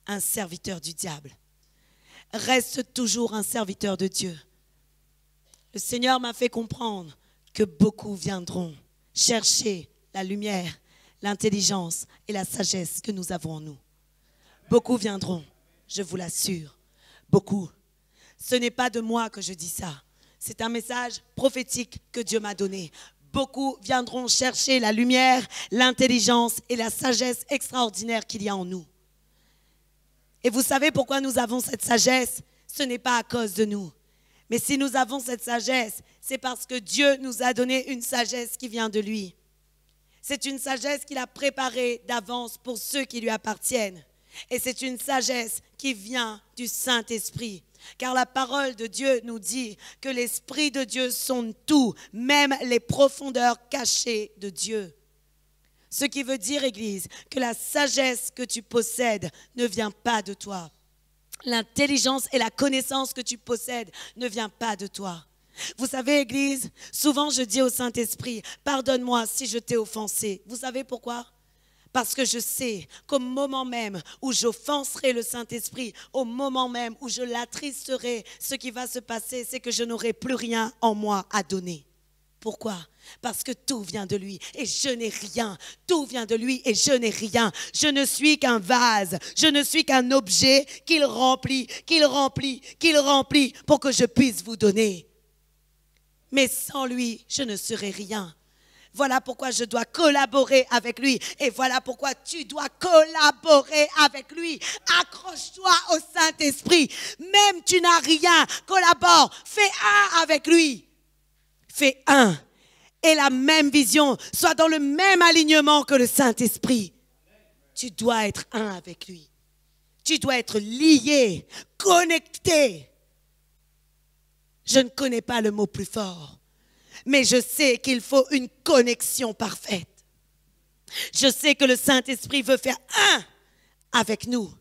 un serviteur du diable. Reste toujours un serviteur de Dieu. Le Seigneur m'a fait comprendre que beaucoup viendront chercher la lumière, l'intelligence et la sagesse que nous avons en nous. Beaucoup viendront, je vous l'assure, beaucoup. Ce n'est pas de moi que je dis ça. C'est un message prophétique que Dieu m'a donné. Beaucoup viendront chercher la lumière, l'intelligence et la sagesse extraordinaire qu'il y a en nous. Et vous savez pourquoi nous avons cette sagesse? Ce n'est pas à cause de nous. Mais si nous avons cette sagesse, c'est parce que Dieu nous a donné une sagesse qui vient de lui. C'est une sagesse qu'il a préparée d'avance pour ceux qui lui appartiennent. Et c'est une sagesse qui vient du Saint-Esprit. Car la parole de Dieu nous dit que l'Esprit de Dieu sonde tout, même les profondeurs cachées de Dieu. Ce qui veut dire, Église, que la sagesse que tu possèdes ne vient pas de toi. L'intelligence et la connaissance que tu possèdes ne vient pas de toi. Vous savez, Église, souvent je dis au Saint-Esprit, pardonne-moi si je t'ai offensé. Vous savez pourquoi? Parce que je sais qu'au moment même où j'offenserai le Saint-Esprit, au moment même où je l'attristerai, ce qui va se passer, c'est que je n'aurai plus rien en moi à donner. Pourquoi? Parce que tout vient de lui et je n'ai rien. Tout vient de lui et je n'ai rien. Je ne suis qu'un vase. Je ne suis qu'un objet qu'il remplit pour que je puisse vous donner. Mais sans lui, je ne serai rien. Voilà pourquoi je dois collaborer avec lui. Et voilà pourquoi tu dois collaborer avec lui. Accroche-toi au Saint-Esprit. Même tu n'as rien, collabore. Fais un avec lui. Fais un. Et la même vision, soit dans le même alignement que le Saint-Esprit. Tu dois être un avec lui. Tu dois être lié, connecté. Je ne connais pas le mot plus fort. Mais je sais qu'il faut une connexion parfaite. Je sais que le Saint-Esprit veut faire un avec nous.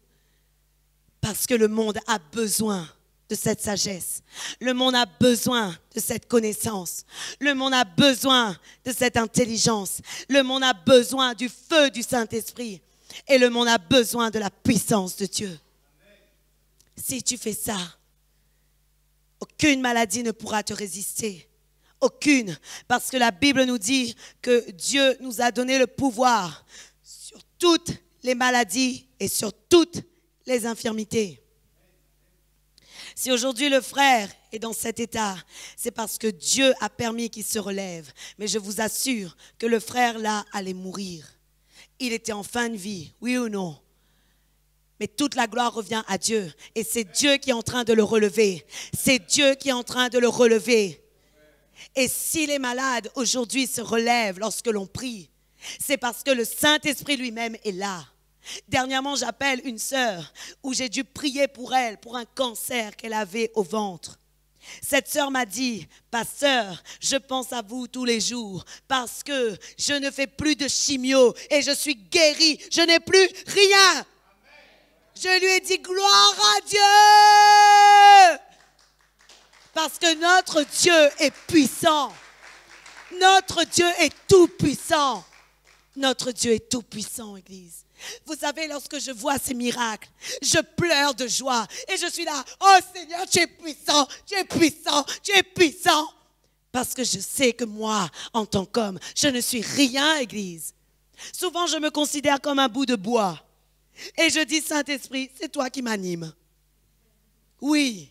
Parce que le monde a besoin de cette sagesse. Le monde a besoin de cette connaissance. Le monde a besoin de cette intelligence. Le monde a besoin du feu du Saint-Esprit. Et le monde a besoin de la puissance de Dieu. Si tu fais ça, aucune maladie ne pourra te résister. Aucune, parce que la Bible nous dit que Dieu nous a donné le pouvoir sur toutes les maladies et sur toutes les infirmités. Si aujourd'hui le frère est dans cet état, c'est parce que Dieu a permis qu'il se relève. Mais je vous assure que le frère là allait mourir. Il était en fin de vie, oui ou non? Mais toute la gloire revient à Dieu. Et c'est Dieu qui est en train de le relever. C'est Dieu qui est en train de le relever. Et si les malades aujourd'hui se relèvent lorsque l'on prie, c'est parce que le Saint-Esprit lui-même est là. Dernièrement, j'appelle une sœur où j'ai dû prier pour elle, pour un cancer qu'elle avait au ventre. Cette sœur m'a dit, pasteur, je pense à vous tous les jours parce que je ne fais plus de chimio et je suis guérie, je n'ai plus rien. Je lui ai dit, gloire à Dieu! Parce que notre Dieu est puissant. Notre Dieu est tout puissant. Notre Dieu est tout puissant, Église. Vous savez, lorsque je vois ces miracles, je pleure de joie. Et je suis là, oh Seigneur, tu es puissant, tu es puissant, tu es puissant. Parce que je sais que moi, en tant qu'homme, je ne suis rien, Église. Souvent, je me considère comme un bout de bois. Et je dis, Saint-Esprit, c'est toi qui m'animes. Oui.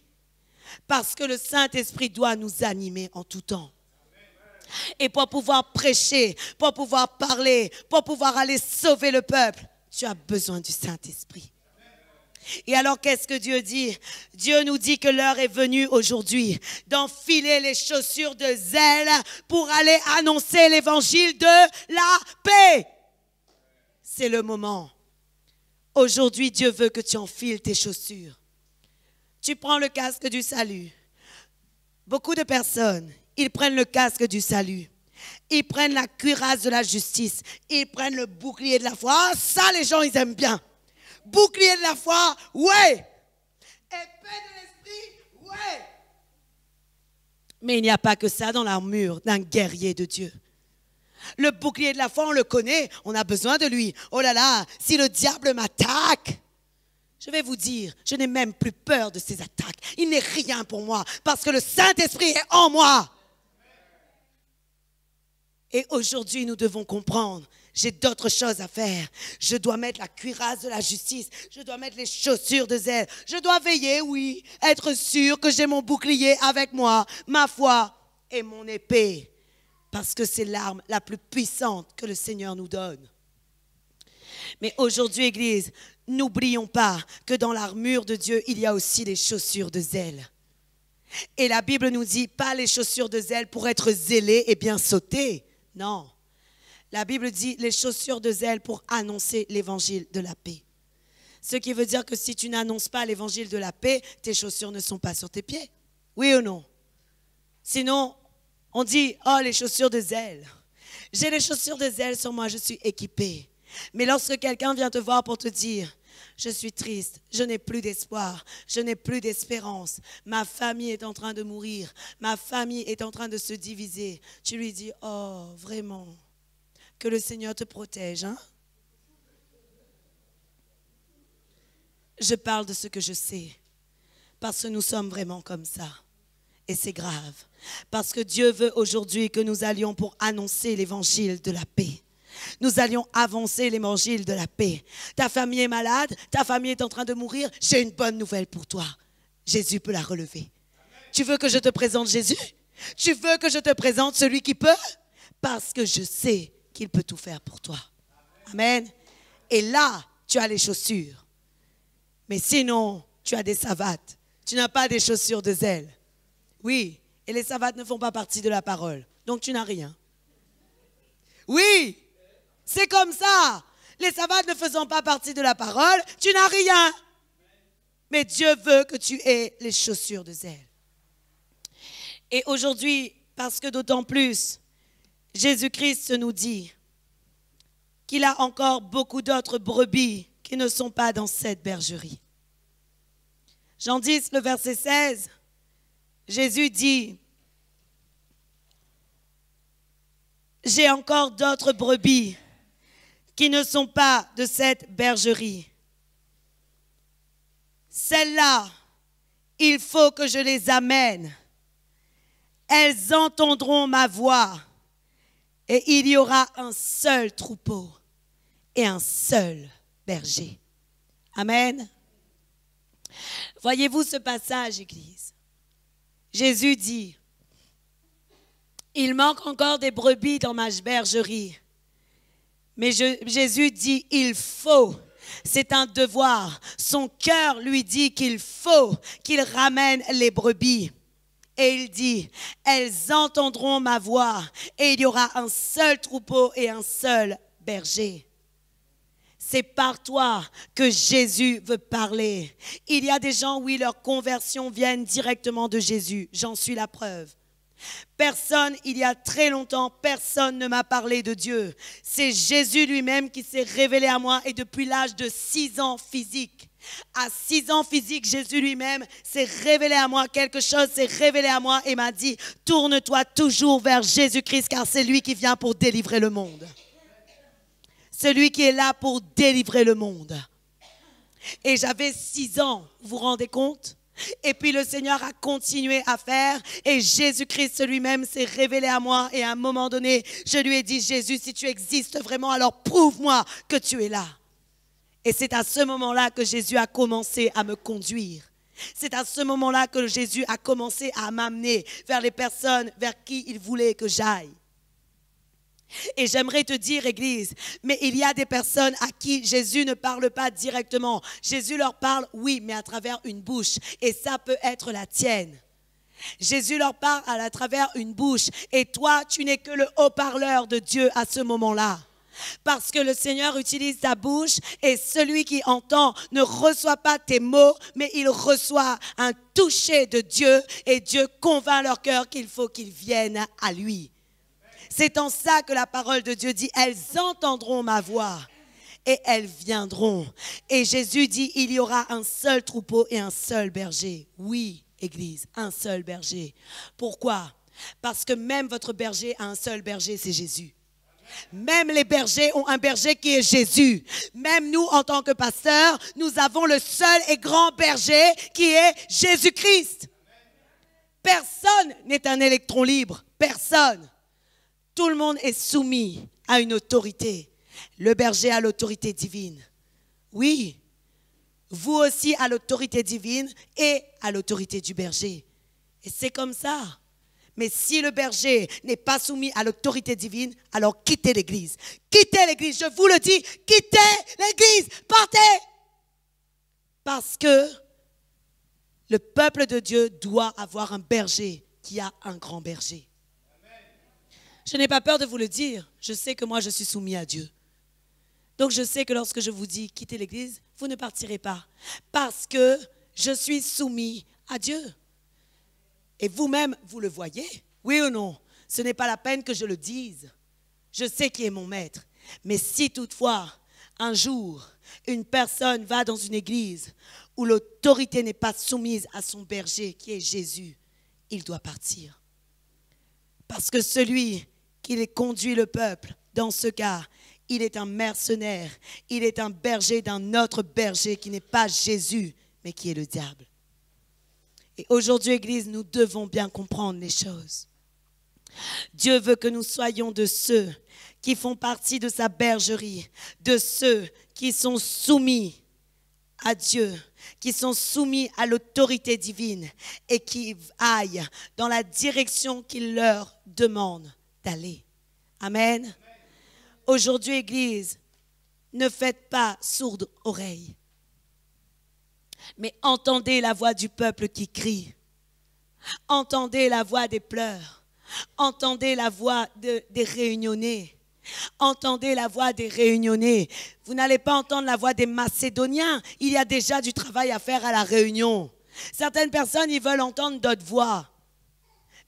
Parce que le Saint-Esprit doit nous animer en tout temps. Et pour pouvoir prêcher, pour pouvoir parler, pour pouvoir aller sauver le peuple, tu as besoin du Saint-Esprit. Et alors, qu'est-ce que Dieu dit? Dieu nous dit que l'heure est venue aujourd'hui d'enfiler les chaussures de zèle pour aller annoncer l'évangile de la paix. C'est le moment. Aujourd'hui, Dieu veut que tu enfiles tes chaussures. Tu prends le casque du salut. Beaucoup de personnes, ils prennent le casque du salut. Ils prennent la cuirasse de la justice. Ils prennent le bouclier de la foi. Ah, ça, les gens, ils aiment bien. Bouclier de la foi, ouais. Épée de l'esprit, ouais. Mais il n'y a pas que ça dans l'armure d'un guerrier de Dieu. Le bouclier de la foi, on le connaît. On a besoin de lui. Oh là là, si le diable m'attaque, je vais vous dire, je n'ai même plus peur de ces attaques. Il n'est rien pour moi parce que le Saint-Esprit est en moi. Et aujourd'hui, nous devons comprendre, j'ai d'autres choses à faire. Je dois mettre la cuirasse de la justice. Je dois mettre les chaussures de zèle. Je dois veiller, oui, être sûr que j'ai mon bouclier avec moi, ma foi et mon épée. Parce que c'est l'arme la plus puissante que le Seigneur nous donne. Mais aujourd'hui, Église, n'oublions pas que dans l'armure de Dieu, il y a aussi les chaussures de zèle. Et la Bible nous dit, pas les chaussures de zèle pour être zélé et bien sauter. Non. La Bible dit les chaussures de zèle pour annoncer l'évangile de la paix. Ce qui veut dire que si tu n'annonces pas l'évangile de la paix, tes chaussures ne sont pas sur tes pieds. Oui ou non? Sinon, on dit, oh, les chaussures de zèle. J'ai les chaussures de zèle sur moi, je suis équipée. Mais lorsque quelqu'un vient te voir pour te dire, Je suis triste, je n'ai plus d'espoir, je n'ai plus d'espérance. Ma famille est en train de mourir, ma famille est en train de se diviser. Tu lui dis, oh, vraiment, que le Seigneur te protège, hein? Je parle de ce que je sais, parce que nous sommes vraiment comme ça. Et c'est grave, parce que Dieu veut aujourd'hui que nous allions pour annoncer l'évangile de la paix. Nous allions avancer l'évangile de la paix. Ta famille est malade, ta famille est en train de mourir. J'ai une bonne nouvelle pour toi. Jésus peut la relever. Tu veux que je te présente Jésus? Tu veux que je te présente celui qui peut? Parce que je sais qu'il peut tout faire pour toi. Amen. Et là, tu as les chaussures. Mais sinon, tu as des savates. Tu n'as pas des chaussures de zèle. Oui, et les savates ne font pas partie de la parole. Donc tu n'as rien. Oui, c'est comme ça. Les savates ne faisant pas partie de la parole, tu n'as rien. Mais Dieu veut que tu aies les chaussures de zèle. Et aujourd'hui, parce que d'autant plus, Jésus-Christ nous dit qu'il a encore beaucoup d'autres brebis qui ne sont pas dans cette bergerie. Jean 10, le verset 16, Jésus dit, « J'ai encore d'autres brebis qui ne sont pas de cette bergerie. Celles-là, il faut que je les amène. Elles entendront ma voix et il y aura un seul troupeau et un seul berger. » Amen. Voyez-vous ce passage, Église? Jésus dit, « Il manque encore des brebis dans ma bergerie. » Mais Jésus dit, « Il faut. » C'est un devoir. Son cœur lui dit qu'il faut qu'il ramène les brebis. Et il dit, « Elles entendront ma voix et il y aura un seul troupeau et un seul berger. » C'est par toi que Jésus veut parler. Il y a des gens, oui, leur conversion vient directement de Jésus. J'en suis la preuve. Personne, il y a très longtemps, personne ne m'a parlé de Dieu. C'est Jésus lui-même qui s'est révélé à moi et depuis l'âge de 6 ans physique. À 6 ans physique, Jésus lui-même s'est révélé à moi, quelque chose s'est révélé à moi et m'a dit, tourne-toi toujours vers Jésus-Christ car c'est lui qui vient pour délivrer le monde. Celui qui est là pour délivrer le monde. Et j'avais 6 ans, vous vous rendez compte? Et puis le Seigneur a continué à faire et Jésus-Christ lui-même s'est révélé à moi et à un moment donné, je lui ai dit, Jésus, si tu existes vraiment, alors prouve-moi que tu es là. Et c'est à ce moment-là que Jésus a commencé à me conduire. C'est à ce moment-là que Jésus a commencé à m'amener vers les personnes vers qui il voulait que j'aille. Et j'aimerais te dire, Église, mais il y a des personnes à qui Jésus ne parle pas directement. Jésus leur parle, oui, mais à travers une bouche. Et ça peut être la tienne. Jésus leur parle à travers une bouche. Et toi, tu n'es que le haut-parleur de Dieu à ce moment-là. Parce que le Seigneur utilise ta bouche et celui qui entend ne reçoit pas tes mots, mais il reçoit un toucher de Dieu et Dieu convainc leur cœur qu'il faut qu'ils viennent à lui. C'est en ça que la parole de Dieu dit, elles entendront ma voix et elles viendront. Et Jésus dit, il y aura un seul troupeau et un seul berger. Oui, Église, un seul berger. Pourquoi? Parce que même votre berger a un seul berger, c'est Jésus. Même les bergers ont un berger qui est Jésus. Même nous, en tant que pasteurs, nous avons le seul et grand berger qui est Jésus-Christ. Personne n'est un électron libre. Personne. Tout le monde est soumis à une autorité. Le berger a l'autorité divine. Oui, vous aussi à l'autorité divine et à l'autorité du berger. Et c'est comme ça. Mais si le berger n'est pas soumis à l'autorité divine, alors quittez l'église. Quittez l'église, je vous le dis, quittez l'église, partez. Parce que le peuple de Dieu doit avoir un berger qui a un grand berger. Je n'ai pas peur de vous le dire. Je sais que moi, je suis soumis à Dieu. Donc, je sais que lorsque je vous dis quittez l'église, vous ne partirez pas. Parce que je suis soumis à Dieu. Et vous-même, vous le voyez. Oui ou non? Ce n'est pas la peine que je le dise. Je sais qui est mon maître. Mais si toutefois, un jour, une personne va dans une église où l'autorité n'est pas soumise à son berger, qui est Jésus, il doit partir. Parce que celui qui conduit le peuple, dans ce cas, il est un mercenaire, il est un berger d'un autre berger qui n'est pas Jésus, mais qui est le diable. Et aujourd'hui, Église, nous devons bien comprendre les choses. Dieu veut que nous soyons de ceux qui font partie de sa bergerie, de ceux qui sont soumis à Dieu, qui sont soumis à l'autorité divine et qui aillent dans la direction qu'il leur demande d'aller. Amen. Aujourd'hui, Église, ne faites pas sourde oreille, mais entendez la voix du peuple qui crie. Entendez la voix des pleurs. Entendez la voix des réunionnais. Entendez la voix des réunionnais. Vous n'allez pas entendre la voix des Macédoniens. Il y a déjà du travail à faire à la réunion. Certaines personnes, ils veulent entendre d'autres voix.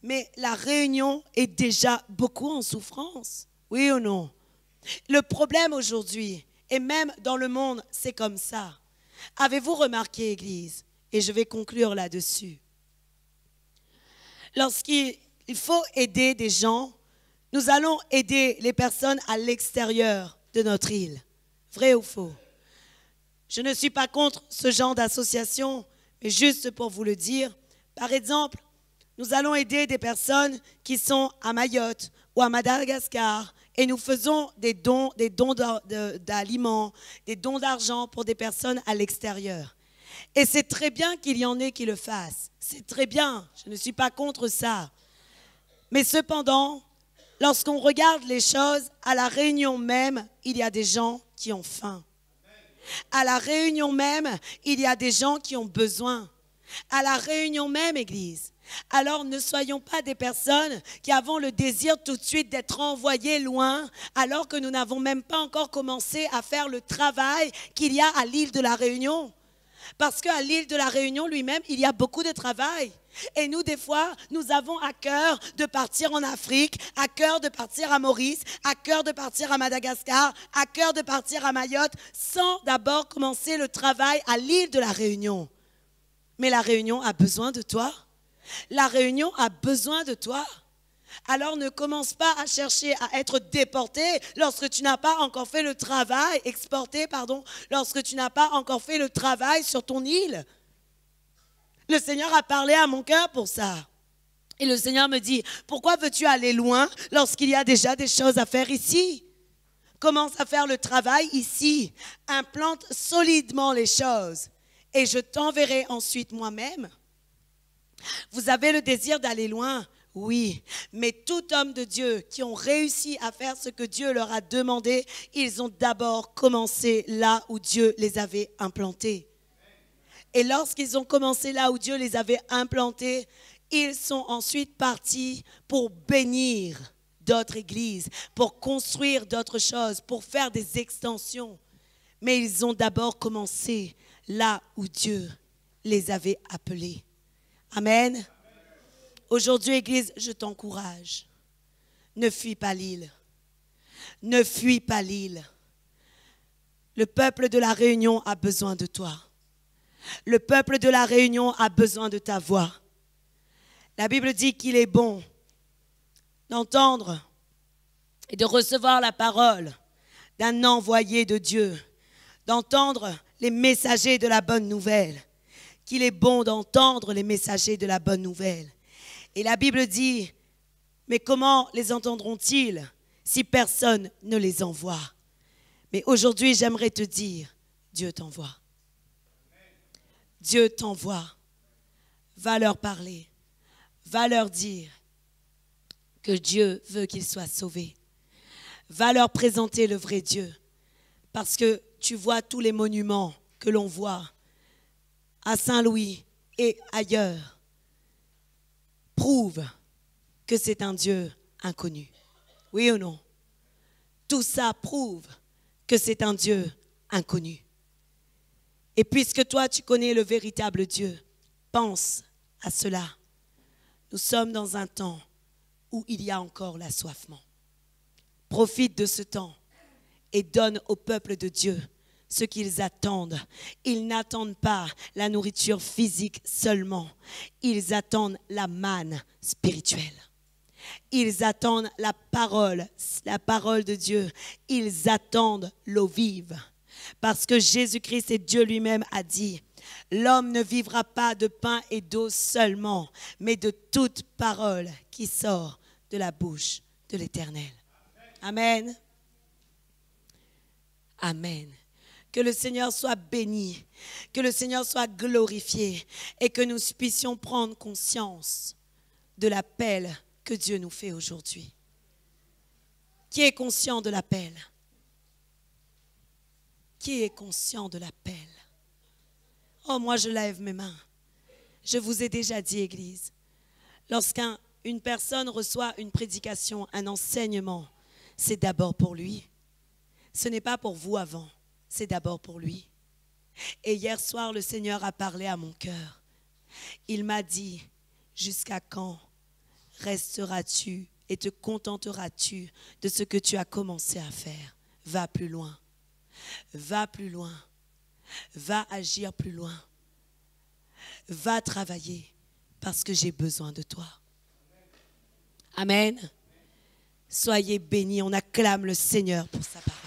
Mais la réunion est déjà beaucoup en souffrance. Oui ou non? Le problème aujourd'hui, et même dans le monde, c'est comme ça. Avez-vous remarqué, Église, et je vais conclure là-dessus, lorsqu'il faut aider des gens, nous allons aider les personnes à l'extérieur de notre île. Vrai ou faux? Je ne suis pas contre ce genre d'association, mais juste pour vous le dire, par exemple, nous allons aider des personnes qui sont à Mayotte ou à Madagascar et nous faisons des dons d'aliments, des dons d'argent pour des personnes à l'extérieur. Et c'est très bien qu'il y en ait qui le fassent. C'est très bien, je ne suis pas contre ça. Mais cependant, lorsqu'on regarde les choses, à la réunion même, il y a des gens qui ont faim. À la réunion même, il y a des gens qui ont besoin. À la réunion même, Église. Alors ne soyons pas des personnes qui avons le désir tout de suite d'être envoyées loin, alors que nous n'avons même pas encore commencé à faire le travail qu'il y a à l'île de la Réunion. Parce qu'à l'île de la Réunion lui-même, il y a beaucoup de travail. Et nous, des fois, nous avons à cœur de partir en Afrique, à cœur de partir à Maurice, à cœur de partir à Madagascar, à cœur de partir à Mayotte, sans d'abord commencer le travail à l'île de la Réunion. Mais la Réunion a besoin de toi. La Réunion a besoin de toi. Alors ne commence pas à chercher à être déporté lorsque tu n'as pas encore fait le travail, exporté, pardon, lorsque tu n'as pas encore fait le travail sur ton île. Le Seigneur a parlé à mon cœur pour ça. Et le Seigneur me dit, pourquoi veux-tu aller loin lorsqu'il y a déjà des choses à faire ici? Commence à faire le travail ici. Implante solidement les choses. Et je t'enverrai ensuite moi-même. Vous avez le désir d'aller loin? Oui, mais tout homme de Dieu qui ont réussi à faire ce que Dieu leur a demandé, ils ont d'abord commencé là où Dieu les avait implantés. Et lorsqu'ils ont commencé là où Dieu les avait implantés, ils sont ensuite partis pour bénir d'autres églises, pour construire d'autres choses, pour faire des extensions. Mais ils ont d'abord commencé là où Dieu les avait appelés. Amen. Aujourd'hui, Église, je t'encourage. Ne fuis pas l'île. Ne fuis pas l'île. Le peuple de la Réunion a besoin de toi. Le peuple de la Réunion a besoin de ta voix. La Bible dit qu'il est bon d'entendre et de recevoir la parole d'un envoyé de Dieu, d'entendre les messagers de la bonne nouvelle, qu'il est bon d'entendre les messagers de la bonne nouvelle. Et la Bible dit, mais comment les entendront-ils si personne ne les envoie? Mais aujourd'hui, j'aimerais te dire, Dieu t'envoie. Dieu t'envoie. Va leur parler. Va leur dire que Dieu veut qu'ils soient sauvés. Va leur présenter le vrai Dieu. Parce que tu vois tous les monuments que l'on voit à Saint-Louis et ailleurs prouvent que c'est un Dieu inconnu. Oui ou non? Tout ça prouve que c'est un Dieu inconnu. Et puisque toi, tu connais le véritable Dieu, pense à cela. Nous sommes dans un temps où il y a encore l'assoiffement. Profite de ce temps et donne au peuple de Dieu ce qu'ils attendent. Ils n'attendent pas la nourriture physique seulement. Ils attendent la manne spirituelle. Ils attendent la parole de Dieu. Ils attendent l'eau vive. Parce que Jésus-Christ et Dieu lui-même a dit, l'homme ne vivra pas de pain et d'eau seulement, mais de toute parole qui sort de la bouche de l'Éternel. Amen. Amen. Que le Seigneur soit béni, que le Seigneur soit glorifié et que nous puissions prendre conscience de l'appel que Dieu nous fait aujourd'hui. Qui est conscient de l'appel? Qui est conscient de l'appel? Oh, moi je lève mes mains. Je vous ai déjà dit, Église, lorsqu'une personne reçoit une prédication, un enseignement, c'est d'abord pour lui. Ce n'est pas pour vous avant, c'est d'abord pour lui. Et hier soir, le Seigneur a parlé à mon cœur. Il m'a dit, jusqu'à quand resteras-tu et te contenteras-tu de ce que tu as commencé à faire? Va plus loin. Va plus loin. Va agir plus loin. Va travailler parce que j'ai besoin de toi. Amen. Soyez bénis. On acclame le Seigneur pour sa parole.